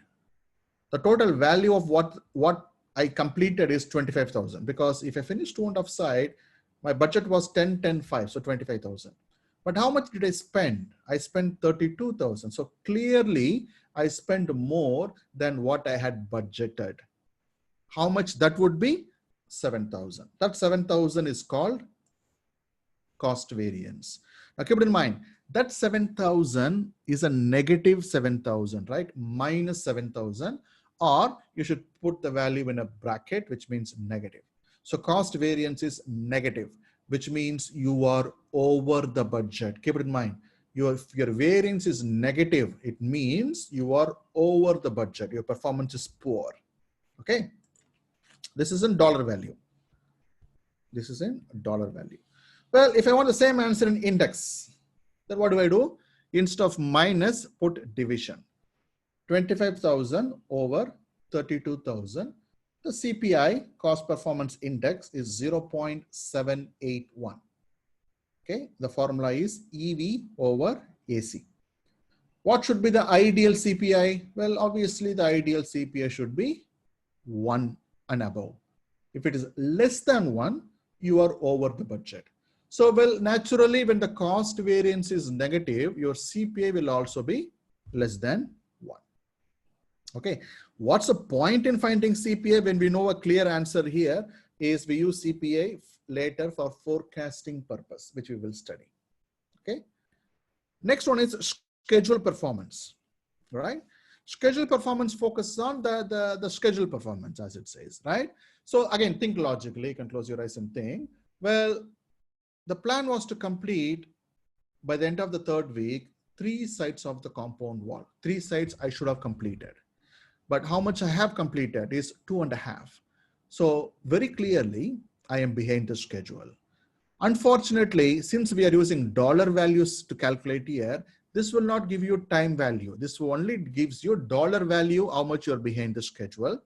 The total value of what I completed is 25,000, because if I finished 2.5 side, my budget was 10, 10, 5, so 25,000. But how much did I spend? I spent 32,000. So clearly I spent more than what I had budgeted. How much that would be? 7,000. That 7,000 is called cost variance. Now keep it in mind, that 7,000 is a negative 7,000, right? Minus 7,000, or you should put the value in a bracket, which means negative. So cost variance is negative, which means you are over the budget. Keep it in mind. Your variance is negative. It means you are over the budget. Your performance is poor. Okay. This is in dollar value. This is in dollar value. Well, if I want the same answer in index, then what do? Instead of minus, put division. 25,000 over 32,000. The CPI, cost performance index, is 0.781. Okay, the formula is EV over AC. What should be the ideal CPI? Well, obviously the ideal CPI should be 1 and above. If it is less than 1, you are over the budget. So, well, naturally, when the cost variance is negative, your CPI will also be less than 1. Okay. What's the point in finding CPI when we know a clear answer here is we use CPI later for forecasting purpose, which we will study. Okay. Next one is schedule performance, right? Schedule performance focuses on the schedule performance, as it says, right? So again, think logically. You can close your eyes and think, well, the plan was to complete by the end of the 3rd week, 3 sides of the compound wall. 3 sides I should have completed. But how much I have completed is 2.5. So very clearly, I am behind the schedule. Unfortunately, since we are using dollar values to calculate here, this will not give you time value. This only gives you dollar value, how much you're behind the schedule.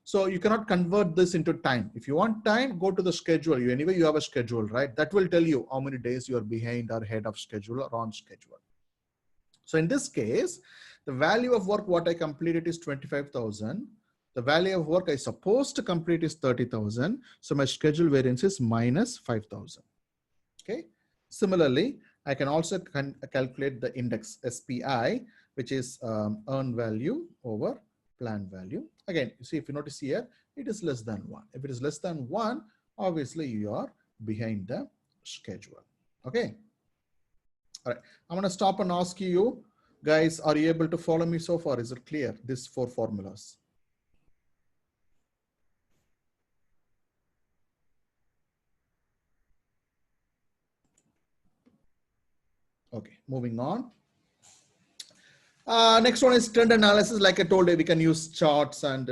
So you cannot convert this into time. If you want time, go to the schedule. Anyway, you have a schedule, right? That will tell you how many days you are behind or ahead of schedule or on schedule. So in this case, the value of work what I completed is 25,000. The value of work I supposed to complete is 30,000. So my schedule variance is minus 5,000. Okay. Similarly, I can also calculate the index SPI, which is earned value over planned value. Again, you see, if you notice here, it is less than 1. If it is less than 1, obviously you are behind the schedule. Okay. All right. I'm going to stop and ask you guys, are you able to follow me so far? Is it clear? These 4 formulas. Okay, moving on. Next one is trend analysis. Like I told you, we can use charts, and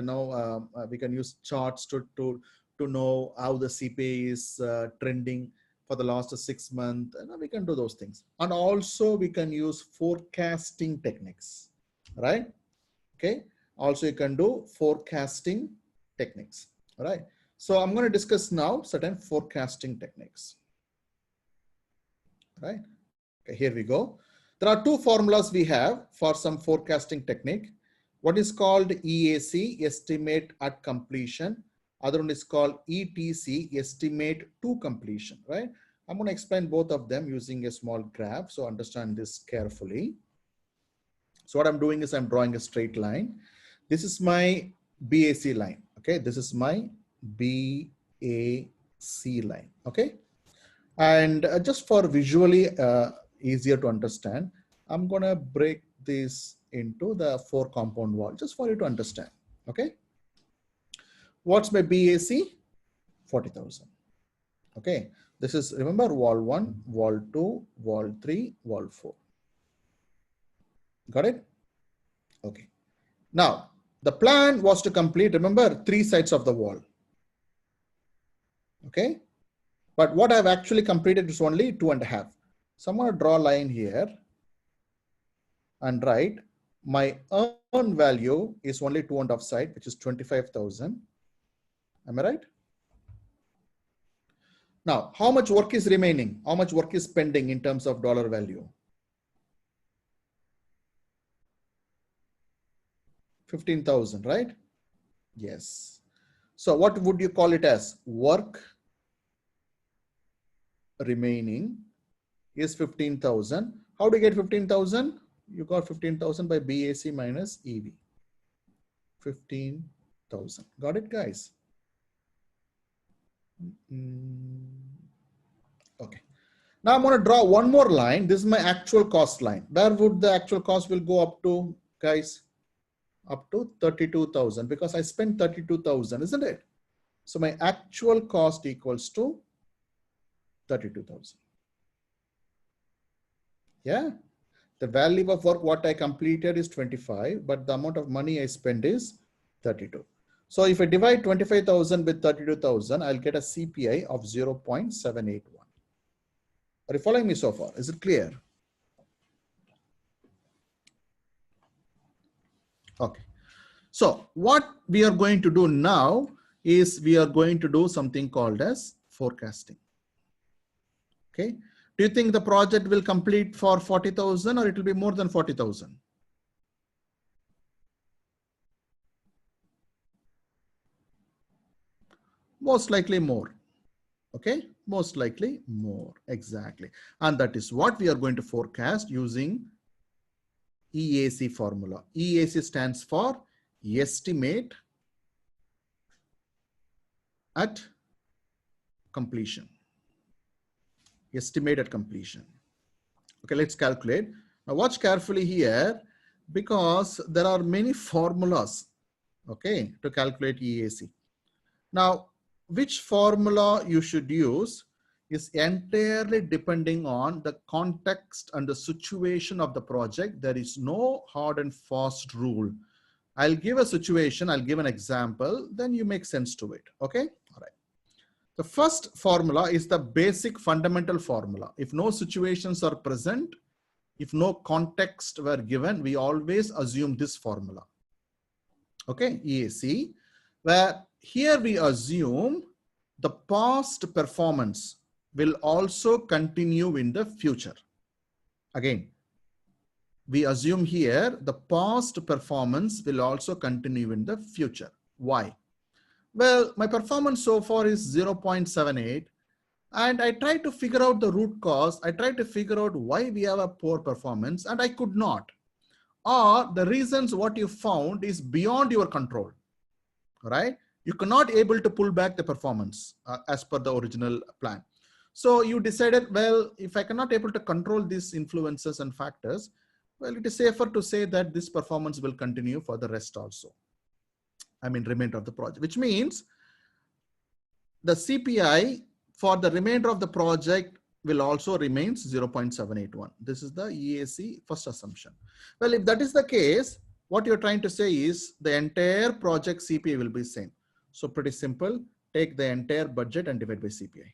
we can use charts to know how the CPI is trending for the last 6 months, and we can do those things. And also we can use forecasting techniques, right? Okay. Also you can do forecasting techniques. All right. So I'm going to discuss now certain forecasting techniques. Right. Okay, here we go. There are 2 formulas we have for some forecasting technique. What is called EAC, estimate at completion. Other one is called ETC, estimate to completion, right? I'm going to explain both of them using a small graph. So understand this carefully. So what I'm doing is I'm drawing a straight line. This is my BAC line. Okay. This is my BAC line. Okay. And just for visually easier to understand, I'm going to break this into the 4 compound wall just for you to understand. Okay. What's my BAC? 40,000. Okay. This is, remember, wall 1, wall 2, wall 3, wall 4. Got it? Okay. Now, the plan was to complete, remember, 3 sides of the wall. Okay. But what I've actually completed is only 2.5. So I'm going to draw a line here and write my earn value is only 2.5 side, which is 25,000. Am I right? Now, how much work is remaining? How much work is pending in terms of dollar value? 15,000, right? Yes. So what would you call it as? Work remaining is 15,000. How do you get 15,000? You got 15,000 by BAC minus EV. 15,000. Got it, guys? Okay. Now I'm going to draw one more line. This is my actual cost line. Where would the actual cost will go up to, guys? Up to 32,000 because I spent 32,000, isn't it? So my actual cost equals to 32,000. Yeah. The value of work what I completed is 25, but the amount of money I spend is 32. So if I divide 25,000 with 32,000, I'll get a CPI of 0.781. Are you following me so far? Is it clear? Okay. So what we are going to do now is we are going to do something called as forecasting. Okay. Do you think the project will complete for 40,000 or it will be more than 40,000? Most likely more. Okay. Most likely more. Exactly. And that is what we are going to forecast using EAC formula. EAC stands for estimate at completion. Estimate at completion. Okay, let's calculate. Now watch carefully here because there are many formulas, okay, to calculate EAC. Now, which formula you should use is entirely depending on the context and the situation of the project. There is no hard and fast rule. I'll give a situation, I'll give an example, then you make sense to it, okay? All right. The first formula is the basic fundamental formula. If no situations are present, if no context were given, we always assume this formula. Okay, EAC, where here we assume the past performance will also continue in the future. Again, we assume here the past performance will also continue in the future. Why? Well, my performance so far is 0.78. And I tried to figure out the root cause. I tried to figure out why we have a poor performance and I could not. Or the reasons what you found is beyond your control, right? You cannot able to pull back the performance as per the original plan. So you decided, well, if I cannot able to control these influences and factors, well, it is safer to say that this performance will continue for the rest also. I mean, remainder of the project, which means the CPI for the remainder of the project will also remains 0.781. This is the EAC first assumption. Well, if that is the case, what you're trying to say is the entire project CPI will be same. So pretty simple, take the entire budget and divide by CPI.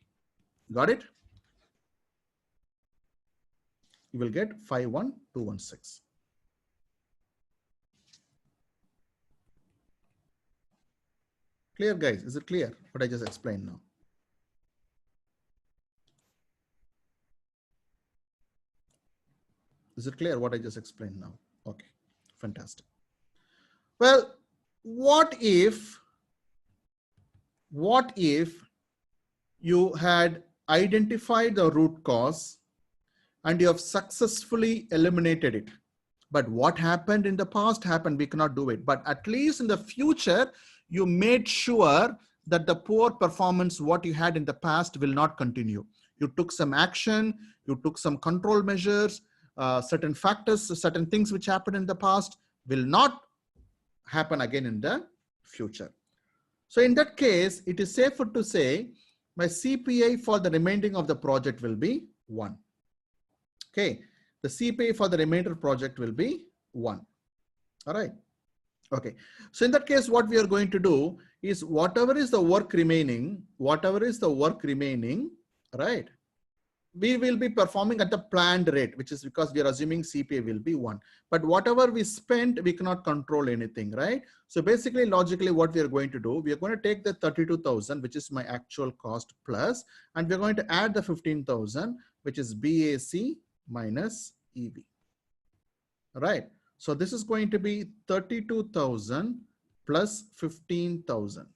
Got it? You will get 51216. Clear, guys? Is it clear what I just explained now? Is it clear what I just explained now? Okay, fantastic. Well, what if you had identified the root cause and you have successfully eliminated it? But what happened in the past happened, we cannot do it. But at least in the future, you made sure that the poor performance, what you had in the past will not continue. You took some action, you took some control measures, certain factors, certain things which happened in the past will not happen again in the future. So in that case, it is safer to say my CPI for the remaining of the project will be 1. Okay, the CPI for the remainder project will be 1. All right. Okay. So in that case, what we are going to do is whatever is the work remaining, right? We will be performing at the planned rate, which is because we are assuming CPA will be 1. But whatever we spent, we cannot control anything, right? So basically, logically, what we are going to do, we are going to take the 32,000, which is my actual cost plus, and we're going to add the 15,000, which is BAC minus EB, right? So this is going to be 32,000 plus 15,000.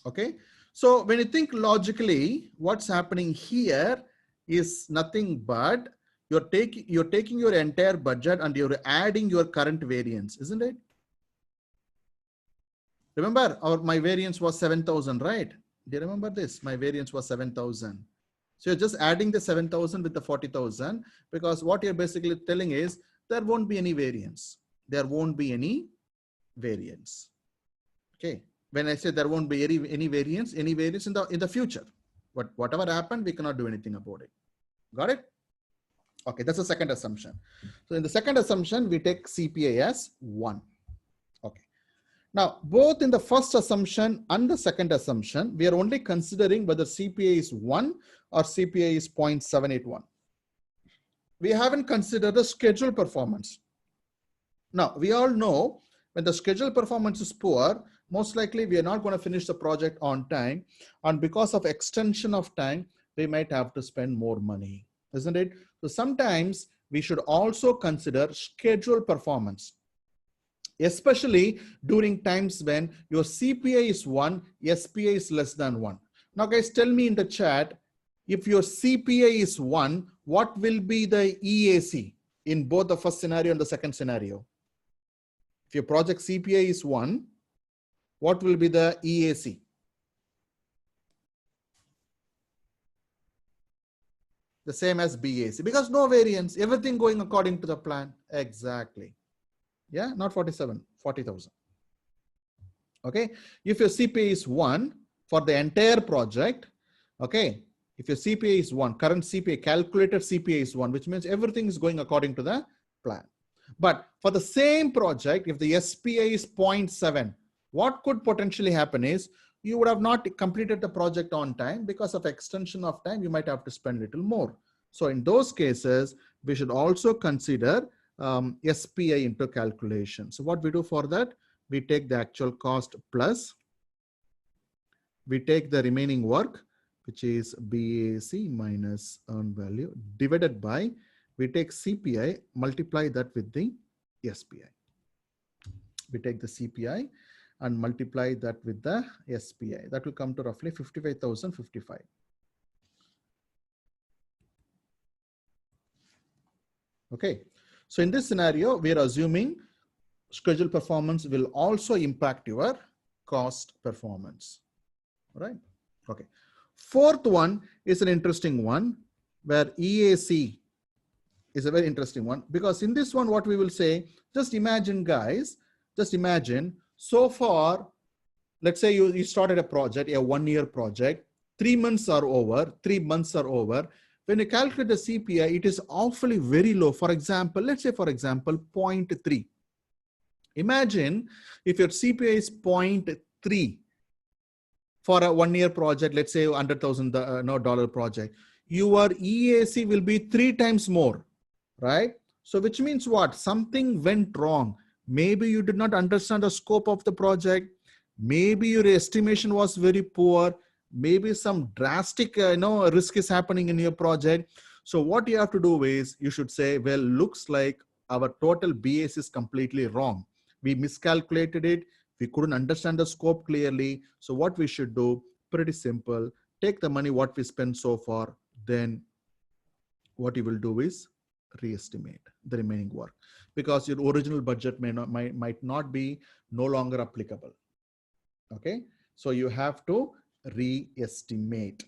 Okay. So when you think logically, what's happening here is nothing but you're taking your entire budget and you're adding your current variance, isn't it? Remember, my variance was 7,000, right? Do you remember this? My variance was 7,000. So you're just adding the 7,000 with the 40,000, because what you're basically telling is there won't be any variance. There won't be any variance. Okay. When I say there won't be any variance in the future. But whatever happened, we cannot do anything about it. Got it? Okay, that's the second assumption. So in the second assumption, we take CPA as 1. Okay. Now, both in the first assumption and the second assumption, we are only considering whether CPA is 1 or CPA is 0.781. We haven't considered the schedule performance. Now, we all know when the schedule performance is poor, most likely we are not going to finish the project on time. And because of extension of time, we might have to spend more money, isn't it? So sometimes we should also consider schedule performance, especially during times when your CPA is 1, SPA is less than 1. Now guys, tell me in the chat, if your CPA is 1, what will be the EAC in both the first scenario and the second scenario? If your project CPA is 1, what will be the EAC? The same as BAC, because no variance, everything going according to the plan. Exactly. Yeah, not 47, 40,000. Okay. If your CPA is 1 for the entire project, okay. If your CPA is 1, current CPA, calculated CPA is 1, which means everything is going according to the plan. But for the same project, if the SPA is 0.7, what could potentially happen is you would have not completed the project on time. Because of extension of time, you might have to spend a little more. So in those cases, we should also consider SPA into calculation. So what we do for that, we take the actual cost plus, we take the remaining work, which is BAC minus earned value, divided by, we take CPI, multiply that with the SPI. We take the CPI and multiply that with the SPI. That will come to roughly 55,055. Okay. So in this scenario, we are assuming schedule performance will also impact your cost performance. Right? Okay. Fourth one is an interesting one, where EAC is a very interesting one, because in this one, what we will say, just imagine guys, just imagine, so far, let's say you started a project, a 1-year project, 3 months are over, 3 months are over. When you calculate the CPI, it is awfully very low. For example, let's say, for example, 0.3. Imagine if your CPI is 0.3 for a 1-year project, let's say $100,000 project, your EAC will be 3 times more, right? So which means what? Something went wrong. Maybe you did not understand the scope of the project. Maybe your estimation was very poor. Maybe some drastic risk is happening in your project. So what you have to do is you should say, well, looks like our total BAC is completely wrong. We miscalculated it. We couldn't understand the scope clearly. So what we should do, pretty simple, take the money what we spent so far, then what you will do is re-estimate the remaining work, because your original budget might not be no longer applicable. Okay, so you have to re-estimate.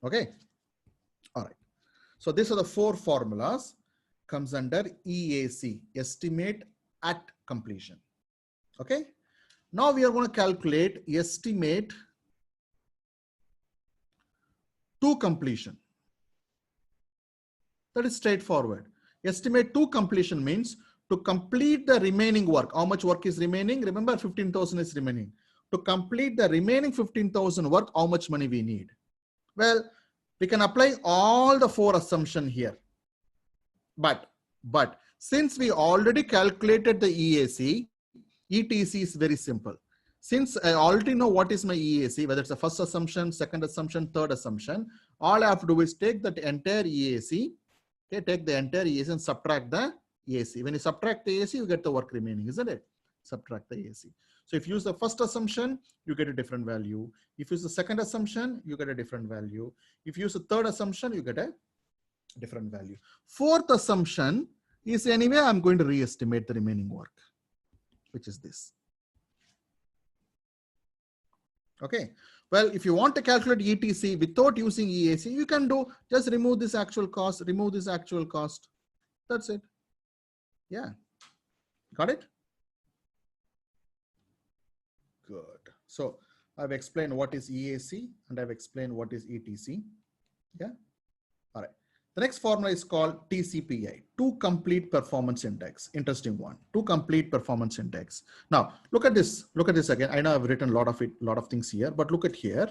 Okay, all right. So these are the 4 formulas, comes under EAC, estimate at completion. Okay, now we are going to calculate estimate to completion. That is straightforward. Estimate to completion means to complete the remaining work. How much work is remaining? Remember, 15,000 is remaining. To complete the remaining 15,000 work, how much money we need? Well, we can apply all the 4 assumptions here. But since we already calculated the EAC, ETC is very simple. Since I already know what is my EAC, whether it's the first assumption, second assumption, third assumption, all I have to do is take that entire EAC, okay, take the entire EAC and subtract the EAC. When you subtract the EAC, you get the work remaining, isn't it? Subtract the EAC. So if you use the first assumption, you get a different value. If you use the second assumption, you get a different value. If you use the third assumption, you get a different value. Fourth assumption is anyway, I'm going to re-estimate the remaining work, which is this. Okay. Well, if you want to calculate ETC without using EAC, you can do just remove this actual cost, remove this actual cost. That's it. Yeah. Got it? Good. So I've explained what is EAC and I've explained what is ETC. Yeah. All right. The next formula is called TCPI, two complete performance index. Interesting one, two complete performance index. Now look at this. Look at this again. I know I've written a lot of things here, but look at here.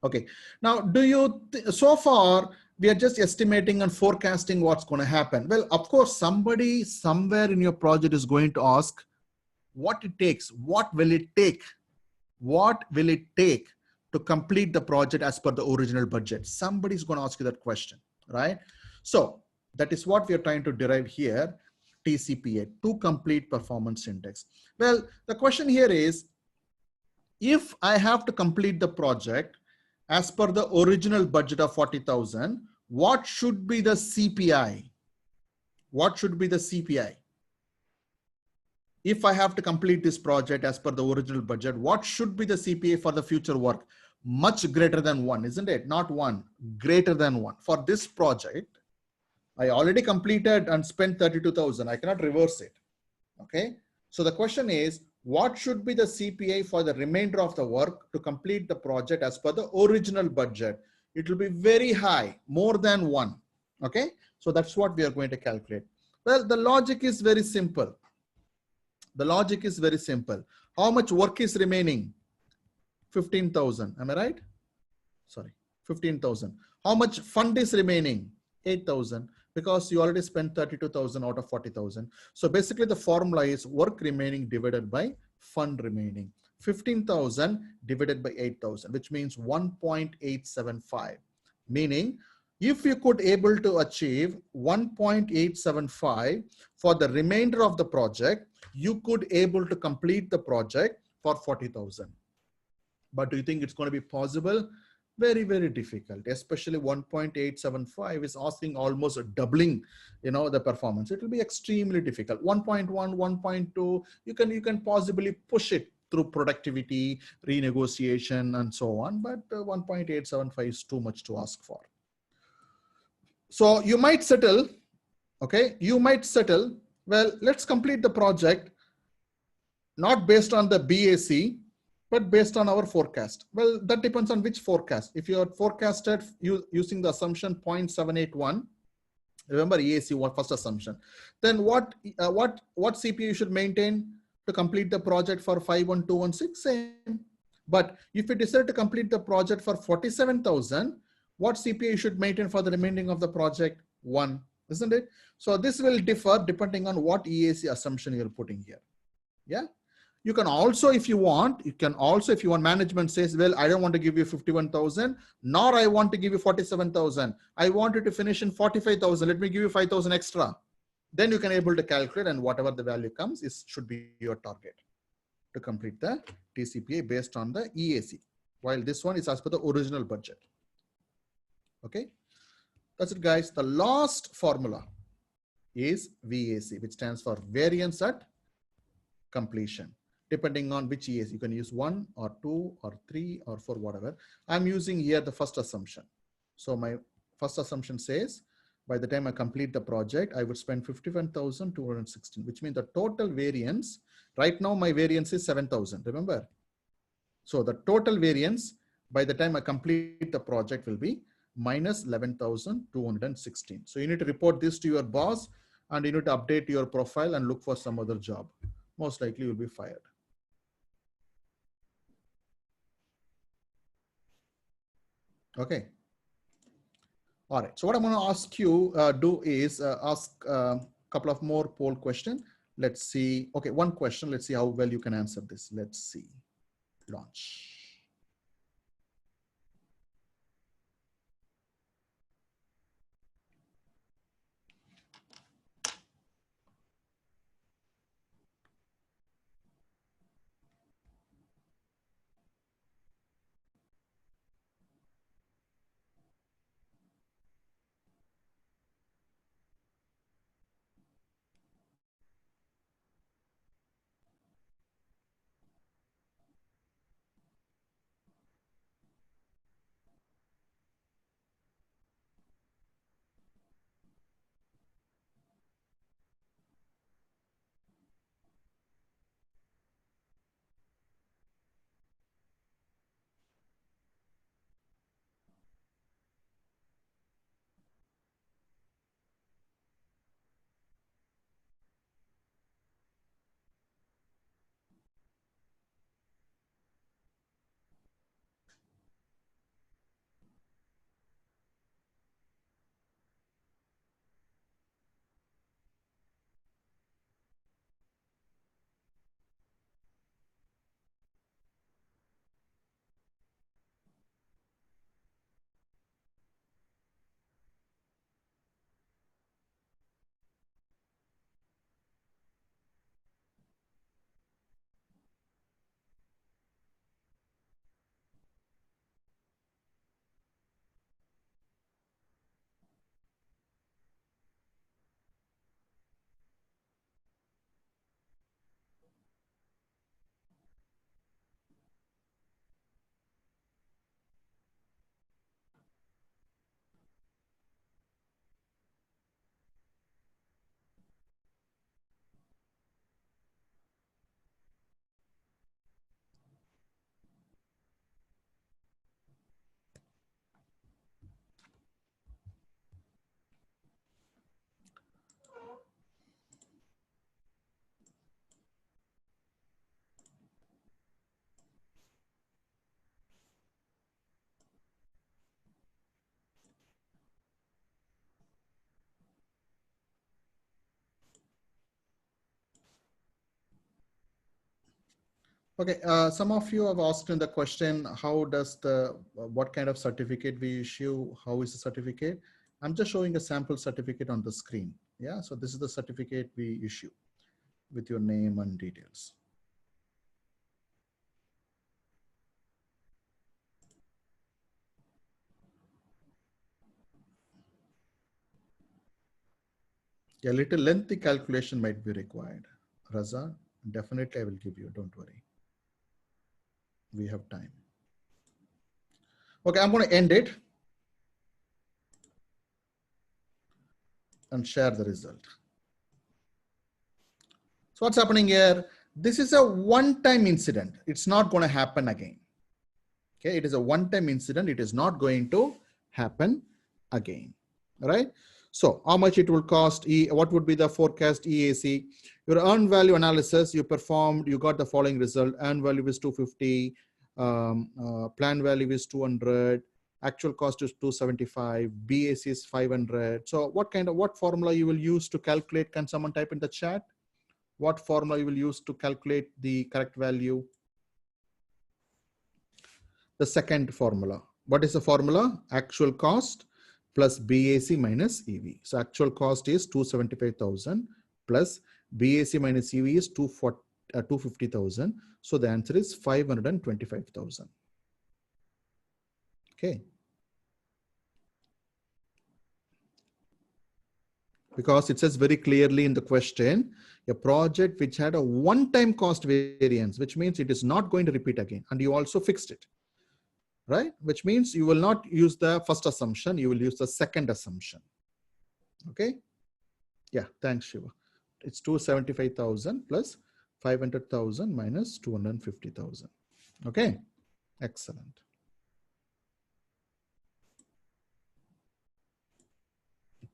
Okay. Now, so far we are just estimating and forecasting what's going to happen. Well, of course, somebody somewhere in your project is going to ask what it takes. What will it take? What will it take to complete the project as per the original budget? Somebody's going to ask you that question. Right? So that is what we are trying to derive here, TCPA, two complete performance index. Well, the question here is, if I have to complete the project as per the original budget of 40,000, what should be the CPI? What should be the CPI? If I have to complete this project as per the original budget, what should be the CPI for the future work? Much greater than 1, isn't it? Not 1, greater than 1. For this project, I already completed and spent 32,000. I cannot reverse it. Okay. So the question is, what should be the CPI for the remainder of the work to complete the project as per the original budget? It will be very high, more than 1. Okay. So that's what we are going to calculate. Well, the logic is very simple. The logic is very simple. How much work is remaining? 15,000. Am I right? Sorry, 15,000. How much fund is remaining? 8,000, because you already spent 32,000 out of 40,000. So basically the formula is work remaining divided by fund remaining. 15,000 divided by 8,000, which means 1.875. Meaning, if you could able to achieve 1.875 for the remainder of the project, you could able to complete the project for 40,000. But do you think it's going to be possible? Very, very difficult, especially 1.875 is asking almost a doubling, the performance. It will be extremely difficult. 1.1, 1.2, you can possibly push it through productivity, renegotiation, and so on. But 1.875 is too much to ask for. So you might settle, okay? You might settle, well, let's complete the project, not based on the BAC, but based on our forecast. Well, that depends on which forecast. If you are forecasted using the assumption 0.781, remember EAC first assumption, then what CPI you should maintain to complete the project for 51216? Same. But if you decide to complete the project for 47,000, what CPI you should maintain for the remaining of the project? 1, isn't it? So this will differ depending on what EAC assumption you're putting here. Yeah. You can also, if you want, management says, well, I don't want to give you 51,000, nor I want to give you 47,000. I want you to finish in 45,000. Let me give you 5,000 extra. Then you can able to calculate, and whatever the value comes should be your target to complete the TCPA based on the EAC. While this one is as per the original budget. Okay. That's it, guys. The last formula is VAC, which stands for variance at completion. Depending on which EAC, you can use 1 or 2 or 3 or 4, whatever. I'm using here the first assumption. So my first assumption says, by the time I complete the project, I would spend 51,216, which means the total variance, right now my variance is 7,000, remember? So the total variance by the time I complete the project will be minus 11,216. So you need to report this to your boss and you need to update your profile and look for some other job. Most likely you'll be fired. Okay. All right. So what I'm going to ask you do is ask a couple of more poll questions. Let's see. Okay, one question. Let's see how well you can answer this. Let's see. Launch. Okay, some of you have asked in the question, how does what kind of certificate we issue? How is the certificate? I'm just showing a sample certificate on the screen. Yeah, so this is the certificate we issue with your name and details. A little lengthy calculation might be required. Raza, definitely I will give you, don't worry. We have time. Okay, I'm going to end it and share the result. So what's happening here? This is a one-time incident. It's not going to happen again. Okay, it is a one-time incident. It is not going to happen again. All right. So how much it will cost? What would be the forecast EAC? Your earned value analysis you performed, you got the following result. Earned value is 250, plan value is 200, actual cost is 275, BAC is 500. So what formula you will use to calculate? Can someone type in the chat? What formula you will use to calculate the correct value? The second formula. What is the formula? Actual cost plus BAC minus EV. So actual cost is 275,000 plus BAC minus EV is 250,000. So the answer is 525,000. Okay. Because it says very clearly in the question, a project which had a one-time cost variance, which means it is not going to repeat again. And you also fixed it. Right? Which means you will not use the first assumption, you will use the second assumption. Okay. Yeah, thanks, Shiva. It's 275,000 plus 500,000 minus 250,000. Okay, excellent.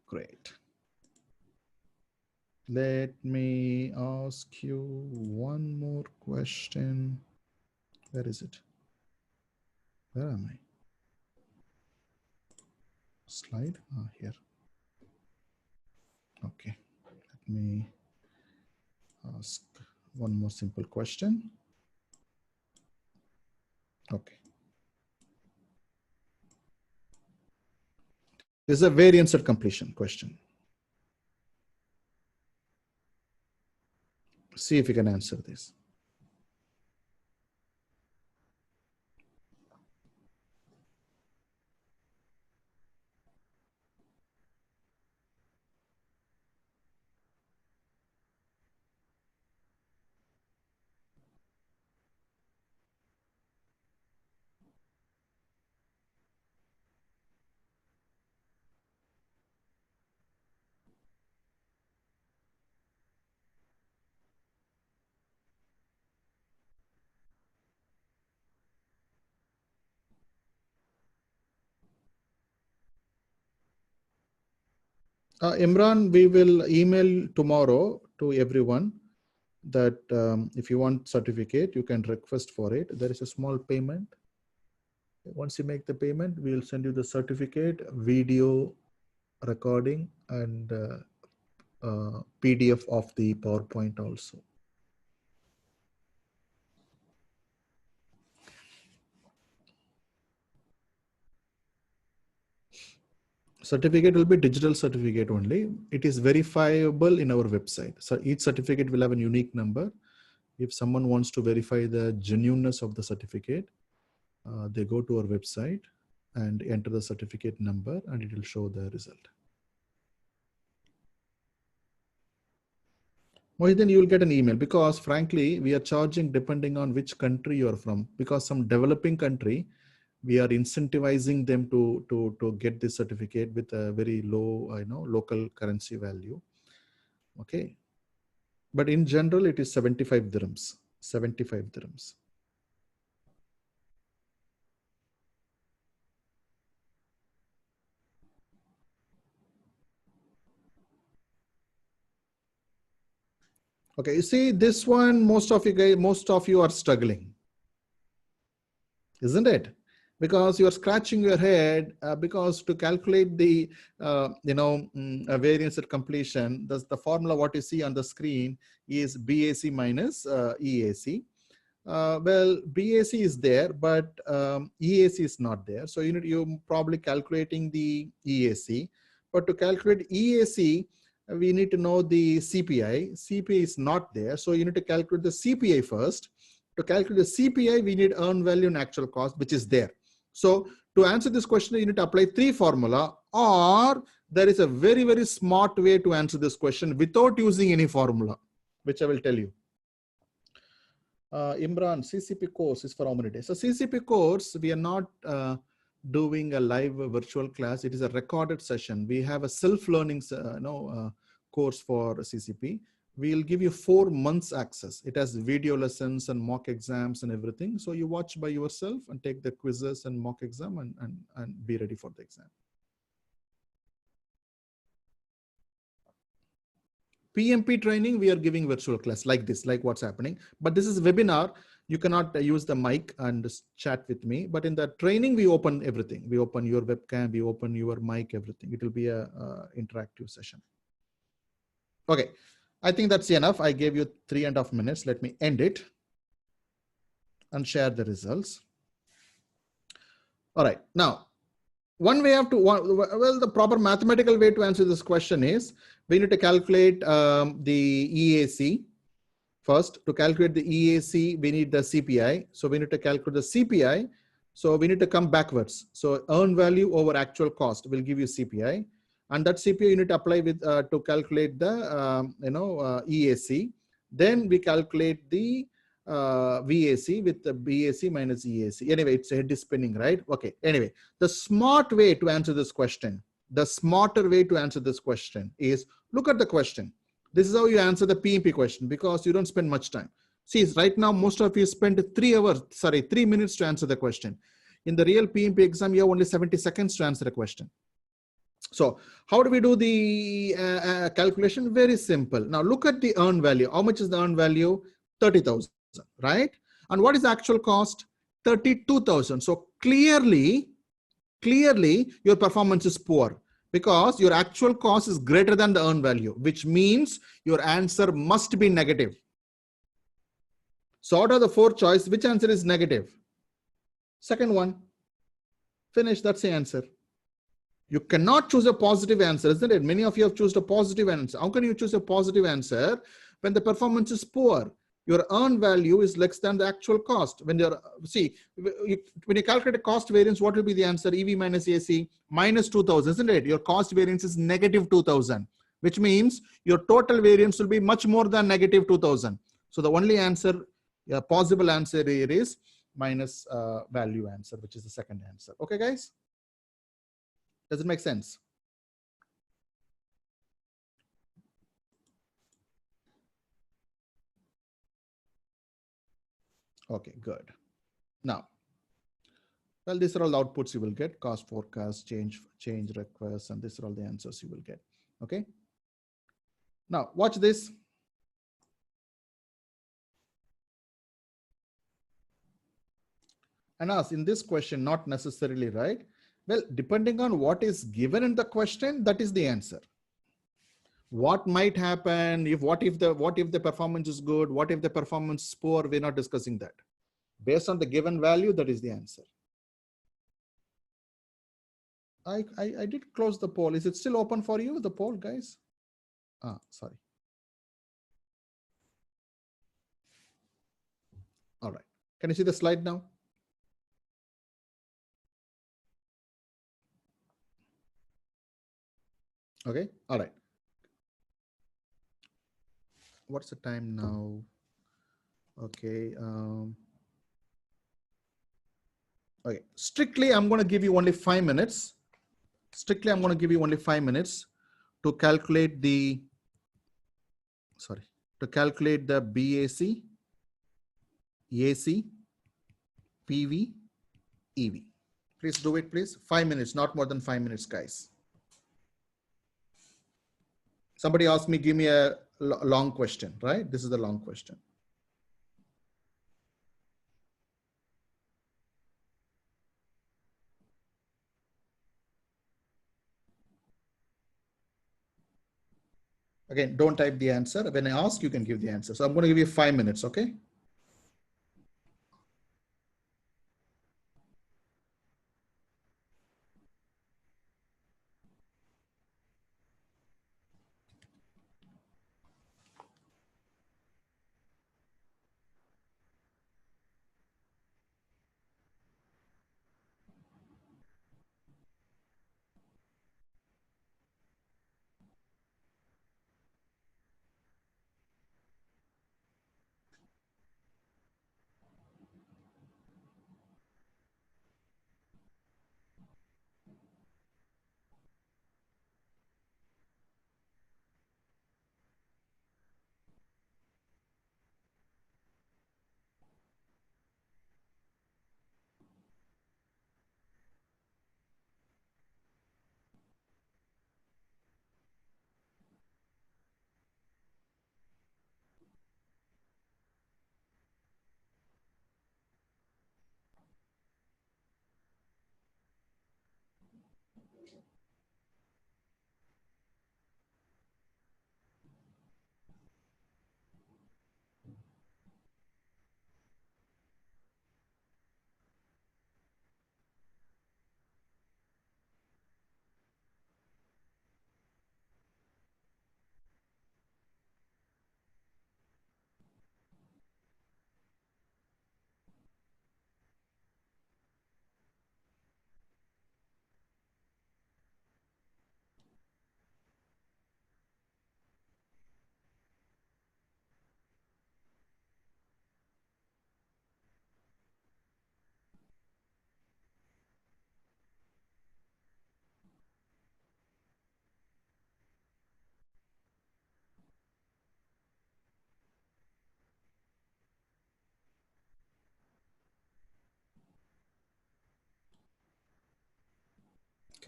Great. Let me ask you one more question. Where is it? Where am I? Slide here. Okay, let me ask one more simple question. Okay. This is a variance at completion question. See if you can answer this. Imran, we will email tomorrow to everyone that if you want certificate, you can request for it. There is a small payment. Once you make the payment, we will send you the certificate, video recording, and PDF of the PowerPoint also. Certificate will be digital certificate only. It is verifiable in our website. So each certificate will have a unique number. If someone wants to verify the genuineness of the certificate, they go to our website and enter the certificate number and it will show the result. Then you will get an email, because frankly, we are charging depending on which country you are from, because some developing country, we are incentivizing them to get this certificate with a very low, local currency value. Okay. But in general, it is 75 dirhams, 75 dirhams. Okay, you see this one, most of you are struggling, isn't it? Because you are scratching your head, because to calculate the variance at completion, the formula what you see on the screen is BAC minus EAC. Well, BAC is there, but EAC is not there. So you're probably calculating the EAC. But to calculate EAC, we need to know the CPI. CPI is not there. So you need to calculate the CPI first. To calculate the CPI, we need earned value and actual cost, which is there. So to answer this question, you need to apply 3 formula, or there is a very, very smart way to answer this question without using any formula, which I will tell you. Imran, CCP course is for how many days? So CCP course, we are not doing a live virtual class. It is a recorded session. We have a self-learning course for CCP. We'll give you 4 months access. It has video lessons and mock exams and everything. So you watch by yourself and take the quizzes and mock exam and be ready for the exam. PMP training, we are giving virtual class like this, like what's happening. But this is a webinar. You cannot use the mic and chat with me. But in the training, we open everything. We open your webcam, we open your mic, everything. It will be a interactive session. Okay, I think that's enough. I gave you 3.5 minutes. Let me end it and share the results. All right, now, the proper mathematical way to answer this question is, we need to calculate the EAC. First, to calculate the EAC, we need the CPI. So we need to calculate the CPI. So we need to come backwards. So earned value over actual cost will give you CPI. And that CPI you need to apply with to calculate the EAC. Then we calculate the VAC with the BAC minus EAC. Anyway, it's head is spinning, right? Okay. Anyway, the smart way to answer this question, the smarter way to answer this question is, look at the question. This is how you answer the PMP question, because you don't spend much time. See, right now, most of you spend 3 minutes to answer the question. In the real PMP exam, you have only 70 seconds to answer the question. So how do we do the calculation? Very simple. Now look at the earned value. How much is the earned value? 30,000, right? And what is the actual cost? 32,000. So clearly your performance is poor because your actual cost is greater than the earned value, which means your answer must be negative. So out of the 4 choice, which answer is negative? Second one. Finish. That's the answer. You cannot choose a positive answer, isn't it? Many of you have chosen a positive answer. How can you choose a positive answer when the performance is poor? Your earned value is less than the actual cost. When you're, see, when you calculate a cost variance, what will be the answer? EV minus AC minus 2,000, isn't it? Your cost variance is negative 2,000, which means your total variance will be much more than negative 2,000. So the only answer, possible answer here is minus value answer, which is the second answer. Okay, guys? Does it make sense? Okay, good. Now, well, these are all the outputs you will get: cost forecast, change requests, and these are all the answers you will get. Okay. Now, watch this. And ask in this question, not necessarily, right? Well, depending on what is given in the question, that is the answer. What might happen if what if the performance is good? What if the performance is poor? We're not discussing that. Based on the given value, that is the answer. I did close the poll. Is it still open for you, the poll, guys? Ah, sorry. All right. Can you see the slide now? Okay. All right. What's the time now? Okay. Okay. Strictly, I'm going to give you only 5 minutes. Strictly, I'm going to give you only 5 minutes to calculate the, to calculate the BAC, AC, PV, EV. Please do it, please. 5 minutes, not more than 5 minutes, guys. Somebody asked me, give me a long question, right? This is the long question. Again, don't type the answer. When I ask, you can give the answer. So I'm going to give you 5 minutes, okay?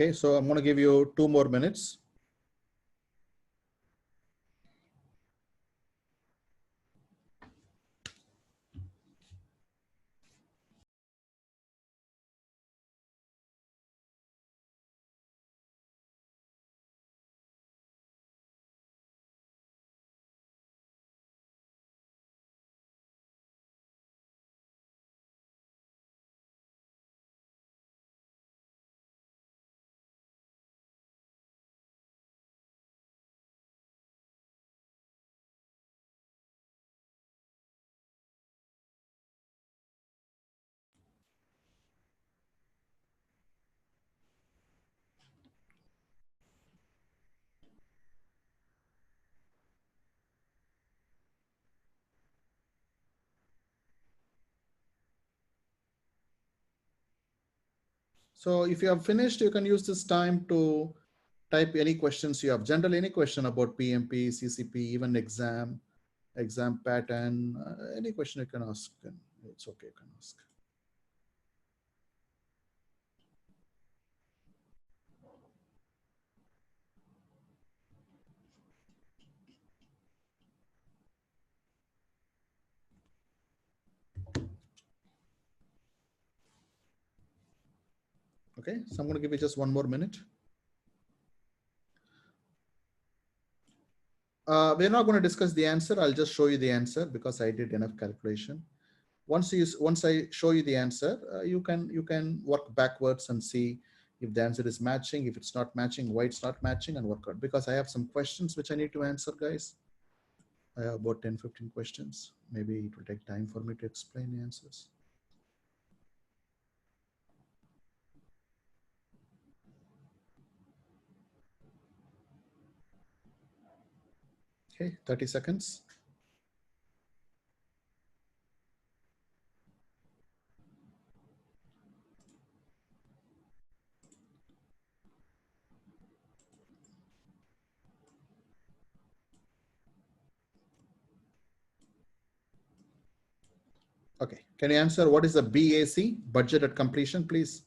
Okay, so I'm going to give you 2 more minutes. So if you have finished, you can use this time to type any questions you have. Generally, any question about PMP, CCP, even exam pattern, any question you can ask. It's okay, you can ask. Okay, so I'm going to give you just 1 more minute. We're not going to discuss the answer. I'll just show you the answer because I did enough calculation. Once I show you the answer, you can work backwards and see if the answer is matching. If it's not matching, why it's not matching, and work out. Because I have some questions which I need to answer, guys. I have about 10-15 questions. Maybe it will take time for me to explain the answers. Okay, 30 seconds. Okay, can you answer what is the BAC, budget at completion, please?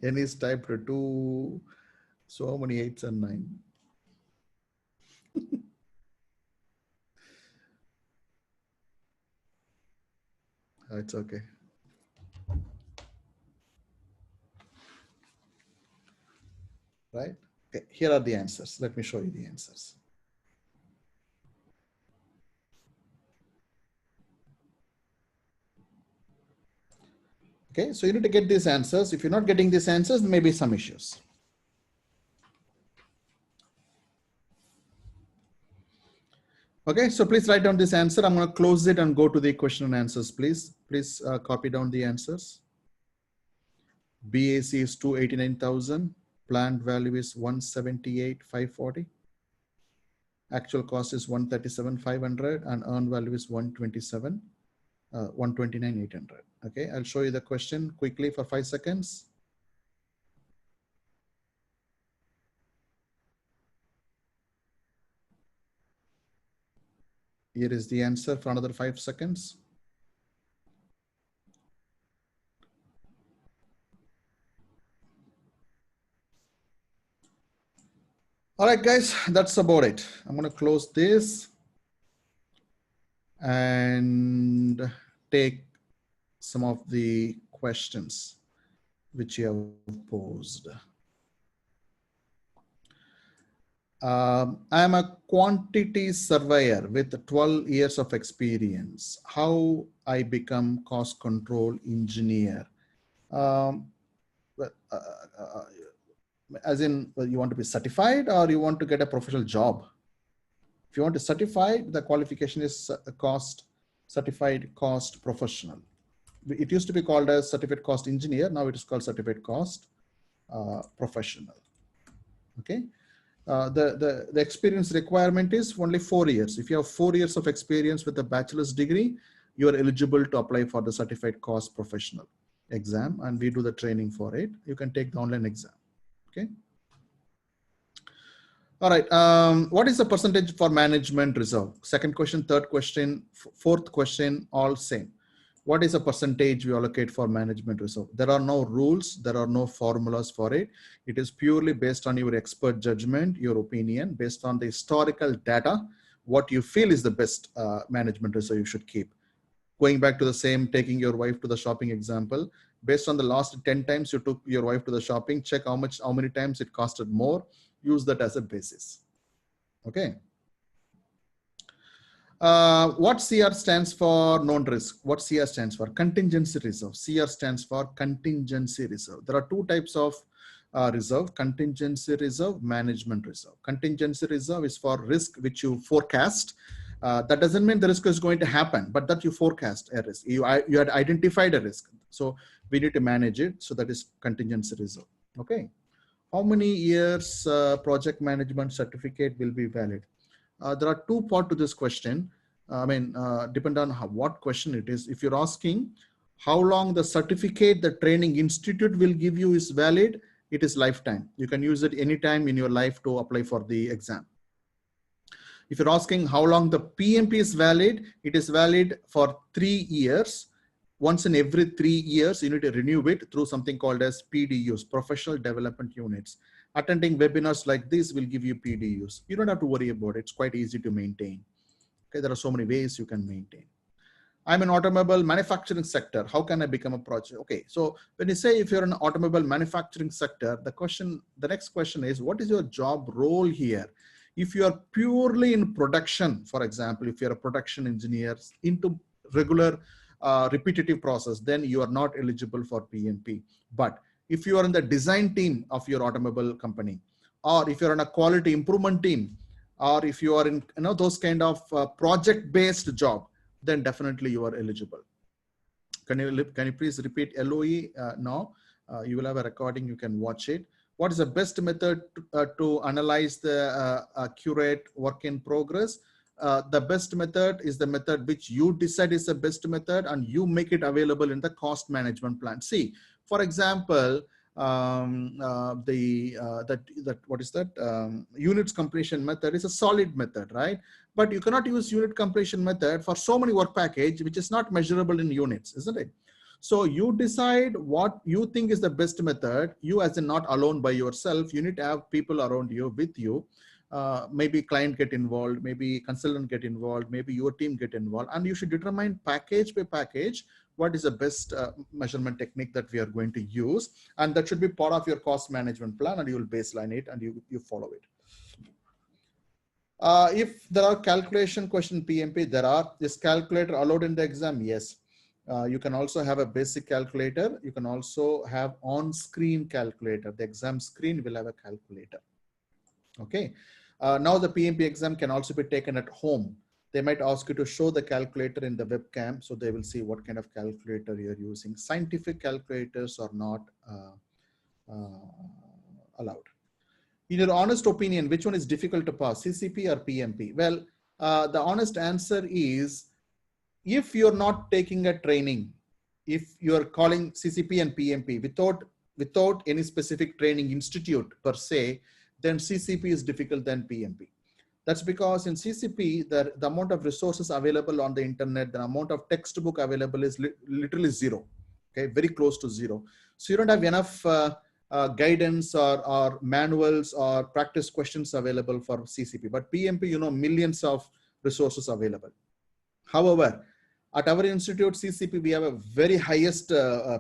N is typed to 2, so many 8s and 9. It's okay. Right? Okay, here are the answers. Let me show you the answers. Okay, so you need to get these answers. If you're not getting these answers, there may be some issues. Okay, so please write down this answer. I'm going to close it and go to the question and answers, please. Please copy down the answers. BAC is 289,000. Planned value is 178,540. Actual cost is 137,500 and earned value is 129,800. Okay, I'll show you the question quickly for 5 seconds. Here is the answer for another 5 seconds. All right, guys, that's about it. I'm going to close this and take some of the questions which you have posed. I am a quantity surveyor with 12 years of experience. How I become cost control engineer? As in, you want to be certified or you want to get a professional job? If you want to certify, the qualification is certified cost professional. It used to be called as certificate cost engineer. Now it is called certificate cost professional. Okay. The experience requirement is only 4 years. If you have 4 years of experience with a bachelor's degree, you are eligible to apply for the certified cost professional exam, and we do the training for it. You can take the online exam. Okay. All right. What is the percentage for management reserve? Second question, third question, fourth question, all same. What is the percentage we allocate for management reserve? There are no rules. There are no formulas for it. It is purely based on your expert judgment, your opinion, based on the historical data, what you feel is the best management reserve you should keep. Going back to the same, taking your wife to the shopping example, based on the last 10 times you took your wife to the shopping, check how many times it costed more, use that as a basis. Okay. What CR stands for? Known risk. What CR stands for? Contingency reserve. CR stands for contingency reserve. There are two types of reserve: contingency reserve, management reserve. Contingency reserve is for risk which you forecast. That doesn't mean the risk is going to happen, but that you forecast a risk. You had identified a risk, so we need to manage it. So that is contingency reserve. Okay. How many years project management certificate will be valid? There are two parts to this question. Depend on what question it is. If you're asking how long the certificate the training institute will give you is valid, it is lifetime. You can use it anytime in your life to apply for the exam. If you're asking how long the PMP is valid, it is valid for 3 years. Once in every 3 years, you need to renew it through something called as PDUs, Professional Development Units. Attending webinars like this will give you PDUs. You don't have to worry about it. It's quite easy to maintain. Okay, there are so many ways you can maintain. I'm an automobile manufacturing sector. How can I become a project? Okay, so when you say if you're an automobile manufacturing sector, the next question is, what is your job role here? If you are purely in production, for example, if you're a production engineer into regular repetitive process, then you are not eligible for PMP. But if you are in the design team of your automobile company, or if you're in a quality improvement team, or if you are in those kind of project-based job, then definitely you are eligible. Can you please repeat LOE now? You will have a recording, you can watch it. What is the best method to analyze the accurate work in progress? The best method is the method which you decide is the best method, and you make it available in the cost management plan. See, for example, units completion method is a solid method, right? But you cannot use unit completion method for so many work package which is not measurable in units, isn't it? So you decide what you think is the best method. You, as in not alone by yourself, you need to have people around you with you. Maybe client get involved, maybe consultant get involved, maybe your team get involved, and you should determine package by package what is the best measurement technique that we are going to use, and that should be part of your cost management plan, and you will baseline it and you follow it. If there are calculation question PMP, there are. Is calculator allowed in the exam? Yes. You can also have a basic calculator. You can also have on-screen calculator. The exam screen will have a calculator. Okay. Now the PMP exam can also be taken at home. They might ask you to show the calculator in the webcam, so they will see what kind of calculator you're using. Scientific calculators are not allowed. In your honest opinion, which one is difficult to pass, CCP or PMP? Well, the honest answer is, if you're not taking a training, if you're calling CCP and PMP without any specific training institute per se, then CCP is difficult than PMP. That's because in CCP, the amount of resources available on the internet, the amount of textbook available is literally zero, okay, very close to zero. So you don't have enough guidance or manuals or practice questions available for CCP. But PMP, millions of resources available. However, at our institute, CCP, we have a very highest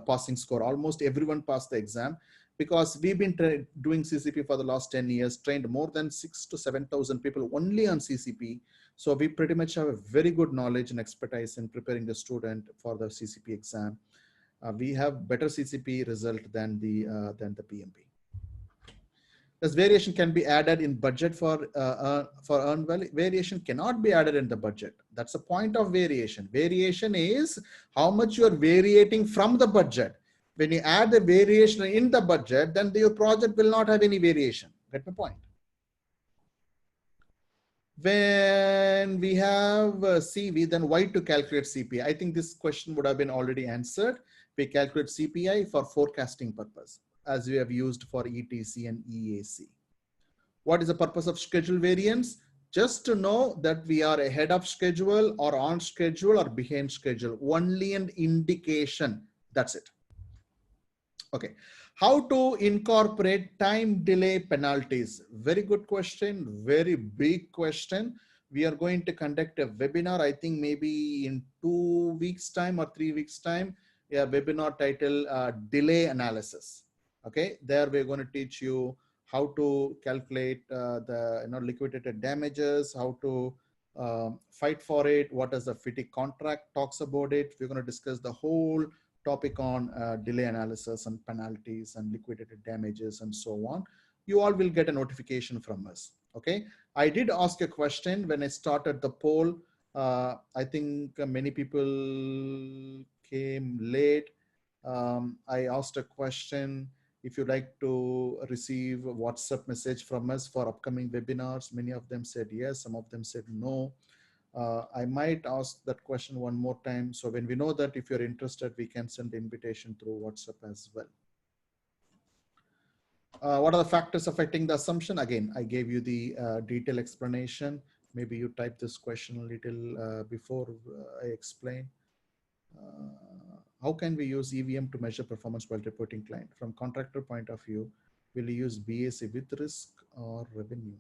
passing score. Almost everyone passed the exam, because we've been doing CCP for the last 10 years, trained more than 6,000 to 7,000 people only on CCP. So we pretty much have a very good knowledge and expertise in preparing the student for the CCP exam. We have better CCP result than the PMP. This variation can be added in budget for earned value. Variation cannot be added in the budget. That's the point of variation. Variation is how much you are variating from the budget. When you add the variation in the budget, then your project will not have any variation. Get my point? When we have CV, then why to calculate CPI? I think this question would have been already answered. We calculate CPI for forecasting purpose. as we have used for ETC and EAC. What is the purpose of schedule variance? Just to know that we are ahead of schedule or on schedule or behind schedule. Only an indication. That's it. Okay. How to incorporate time delay penalties? Very good question. Very big question. We are going to conduct a webinar, I think maybe in 2 weeks time or 3 weeks time, a webinar title delay analysis. Okay. There we're going to teach you how to calculate the liquidated damages, how to fight for it, what does the fatigue contract talks about it. We're going to discuss the whole topic on delay analysis and penalties and liquidated damages and so on. You all will get a notification from us. Okay. I did ask a question when I started the poll. I think many people came late. I asked a question. If you'd like to receive a WhatsApp message from us for upcoming webinars, many of them said yes, some of them said no. I might ask that question one more time. So when we know that if you're interested, we can send the invitation through WhatsApp as well. What are the factors affecting the assumption? Again, I gave you the detailed explanation. Maybe you type this question a little before I explain. How can we use EVM to measure performance while reporting client? From contractor point of view, will you use BAC with risk or revenue?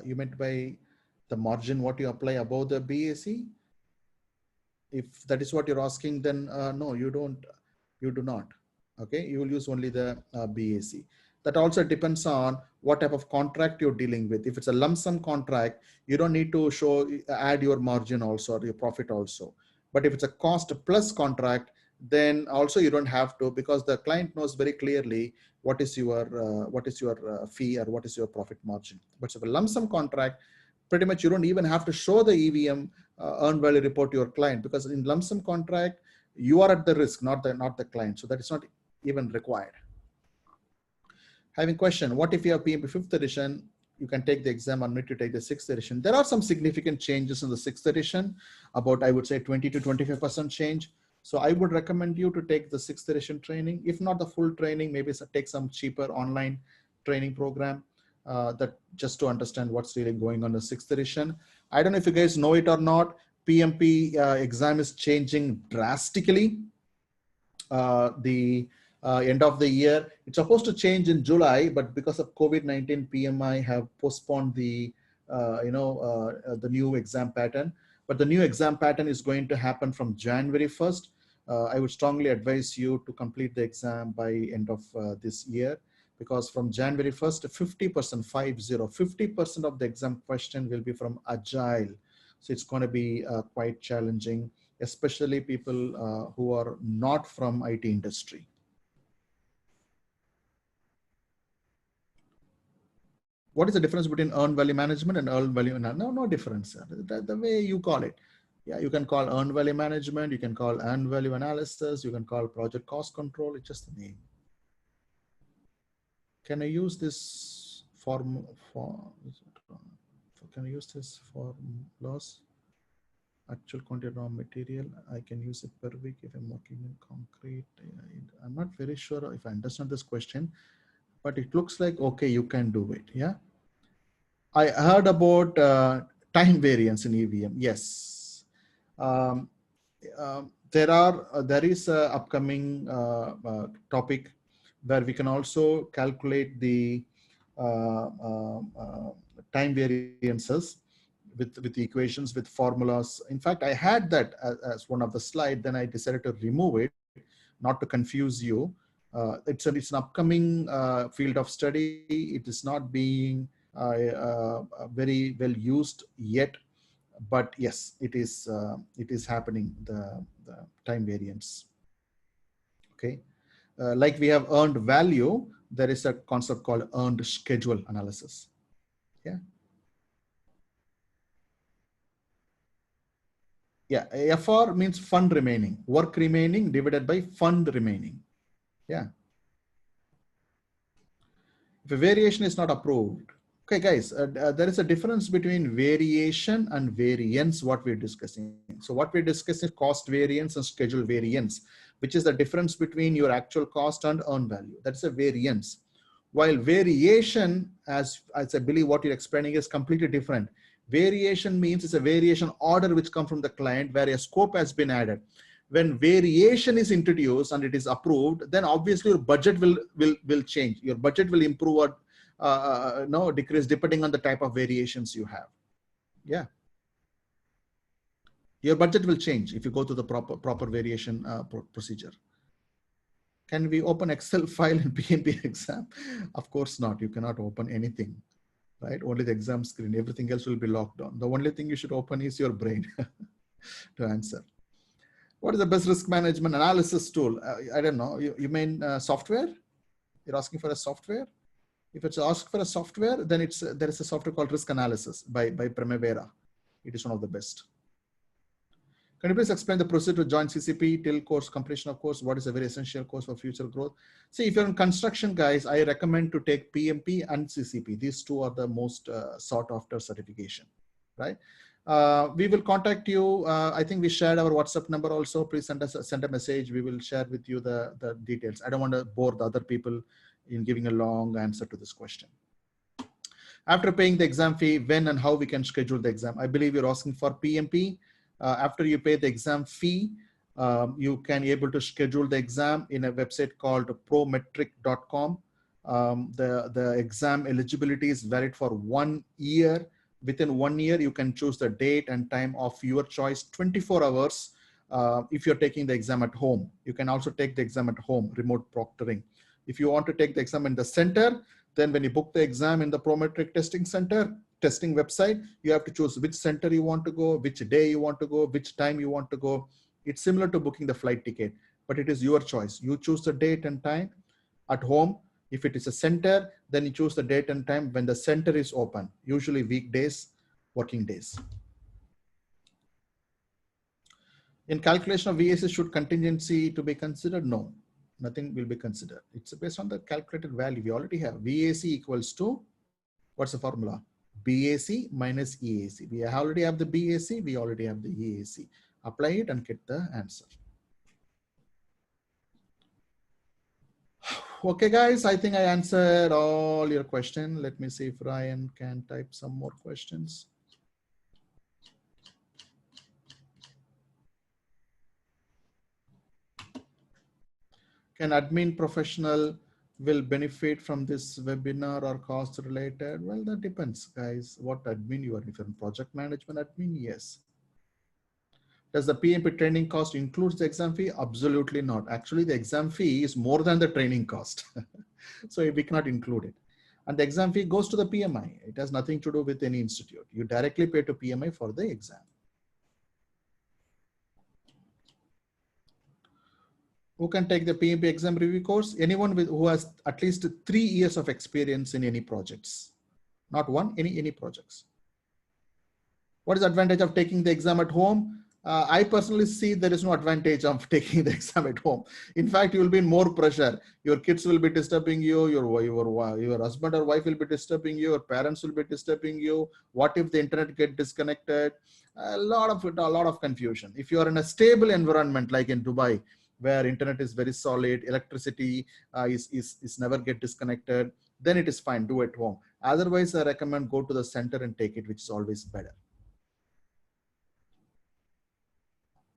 You meant by the margin what you apply above the BAC? If that is what you're asking, then no, you do not. Okay, you will use only the BAC. That also depends on what type of contract you're dealing with. If it's a lump sum contract, you don't need to add your margin also or your profit also. But if it's a cost plus contract, then also you don't have to, because the client knows very clearly what is your fee or what is your profit margin. But if a lump sum contract, pretty much you don't even have to show the EVM earned value report to your client, because in lump sum contract you are at the risk, not the client. So that is not even required. Having question, what if you have PMP 5th edition? You can take the exam or need to take the 6th edition. There are some significant changes in the 6th edition, about I would say 20 to 25% change. So I would recommend you to take the 6th edition training. If not the full training, maybe take some cheaper online training program that just to understand what's really going on in the 6th edition. I don't know if you guys know it or not. PMP exam is changing drastically. The end of the year, it's supposed to change in July, but because of COVID-19, PMI have postponed the new exam pattern. But the new exam pattern is going to happen from January 1st. I would strongly advise you to complete the exam by end of this year, because from January 1st, 50% of the exam question will be from Agile. So it's going to be quite challenging, especially people who are not from IT industry. What is the difference between earned value management and earned value analysis? No difference. The way you call it. Yeah, you can call earned value management, you can call earned value analysis, you can call project cost control. It's just the name. Can I use this can I use this for loss? Actual quantity raw material, I can use it per week if I'm working in concrete. I'm not very sure if I understand this question, but it looks like, okay, you can do it. Yeah. I heard about time variance in EVM. Yes. There is a upcoming topic where we can also calculate the time variances with equations, with formulas. In fact, I had that as one of the slides, then I decided to remove it, not to confuse you. It's an upcoming field of study. It is not being very well used yet, but yes, it is happening, the time variance. Okay, like we have earned value, there is a concept called earned schedule analysis. Yeah. Yeah, FR means fund remaining, work remaining divided by fund remaining. Yeah. If a variation is not approved, Okay, guys, there is a difference between variation and variance, what we're discussing. So what we're discussing is cost variance and schedule variance, which is the difference between your actual cost and earn value. That's a variance. While variation, as I believe what you're explaining, is completely different. Variation means it's a variation order which comes from the client where a scope has been added. When variation is introduced and it is approved, then obviously your budget will change. Your budget will improve or no decrease depending on the type of variations you have. Yeah, your budget will change if you go to the proper variation procedure. Can we open Excel file in PMP exam? Of course not. You cannot open anything, right? Only the exam screen. Everything else will be locked down. The only thing you should open is your brain to answer. What is the best risk management analysis tool? I don't know. You mean software? You're asking for a software? If it's asked for a software, then there is a software called Risk Analysis by Primavera. It is one of the best. Can you please explain the procedure to join CCP till course completion of course? What is a very essential course for future growth? See, if you're in construction, guys, I recommend to take PMP and CCP. These two are the most sought after certification, right? We will contact you. I think we shared our WhatsApp number also. Please send a message. We will share with you the details. I don't want to bore the other people in giving a long answer to this question. After paying the exam fee, when and how we can schedule the exam? I believe you're asking for PMP. After you pay the exam fee, you can be able to schedule the exam in a website called prometric.com. The exam eligibility is valid for 1 year. Within 1 year, you can choose the date and time of your choice, 24 hours. If you're taking the exam at home, you can also take the exam at home, remote proctoring. If you want to take the exam in the center, then when you book the exam in the Prometric testing center, testing website, you have to choose which center you want to go, which day you want to go, which time you want to go. It's similar to booking the flight ticket, but it is your choice. You choose the date and time. At home, if it is a center, then you choose the date and time when the center is open, usually weekdays, working days. In calculation of VAC, should contingency to be considered? No, nothing will be considered. It's based on the calculated value. We already have VAC equals to, what's the formula? BAC minus EAC. We already have the BAC, we already have the EAC. Apply it and get the answer. Okay, guys, I think I answered all your questions. Let me see if Ryan can type some more questions. Can admin professional will benefit from this webinar or cost related? Well, that depends, guys, what admin you are. If you're in project management admin, yes. Does the PMP training cost includes the exam fee? Absolutely not. Actually, the exam fee is more than the training cost. So we cannot include it. And the exam fee goes to the PMI. It has nothing to do with any institute. You directly pay to PMI for the exam. Who can take the PMP exam review course? Anyone who has at least 3 years of experience in any projects. Not one, any projects. What is the advantage of taking the exam at home? I personally see there is no advantage of taking the exam at home. In fact, you will be in more pressure. Your kids will be disturbing you. Your husband or wife will be disturbing you. Your parents will be disturbing you. What if the internet get disconnected? A lot of confusion. If you are in a stable environment like in Dubai, where internet is very solid, electricity is never get disconnected, then it is fine. Do at home. Otherwise, I recommend go to the center and take it, which is always better.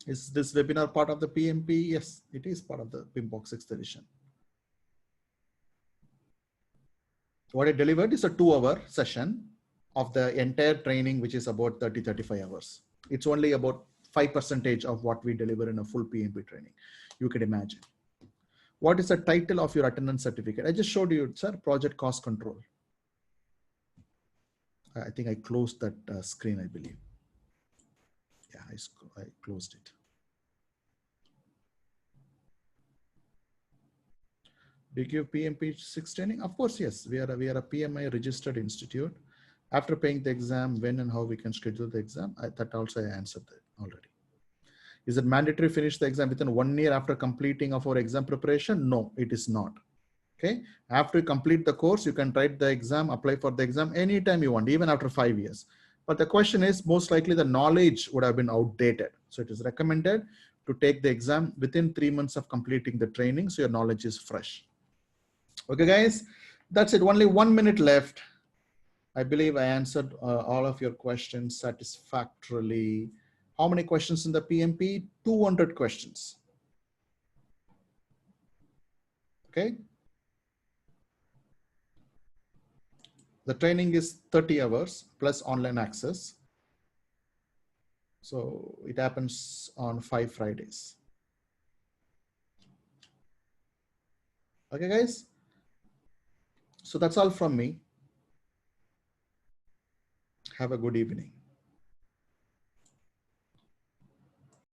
Is this webinar part of the PMP? Yes, it is part of the PMBOK 6th edition. What I delivered is a 2-hour session of the entire training, which is about 30-35 hours. It's only about 5% of what we deliver in a full PMP training. You can imagine. What is the title of your attendance certificate? I just showed you, sir, project cost control. I think I closed that screen, I believe. Yeah, I closed it. Do you give PMP 6 training? Of course, yes. We are a PMI registered institute. After paying the exam, when and how we can schedule the exam, that also I answered that already. Is it mandatory to finish the exam within 1 year after completing of our exam preparation? No, it is not. Okay. After you complete the course, you can write the exam, apply for the exam anytime you want, even after 5 years. But the question is, most likely the knowledge would have been outdated. So it is recommended to take the exam within 3 months of completing the training, so your knowledge is fresh. Okay, guys, that's it. Only 1 minute left. I believe I answered all of your questions satisfactorily. How many questions in the PMP? 200 questions. Okay. The training is 30 hours plus online access. So it happens on 5 Fridays. Okay, guys. So that's all from me. Have a good evening.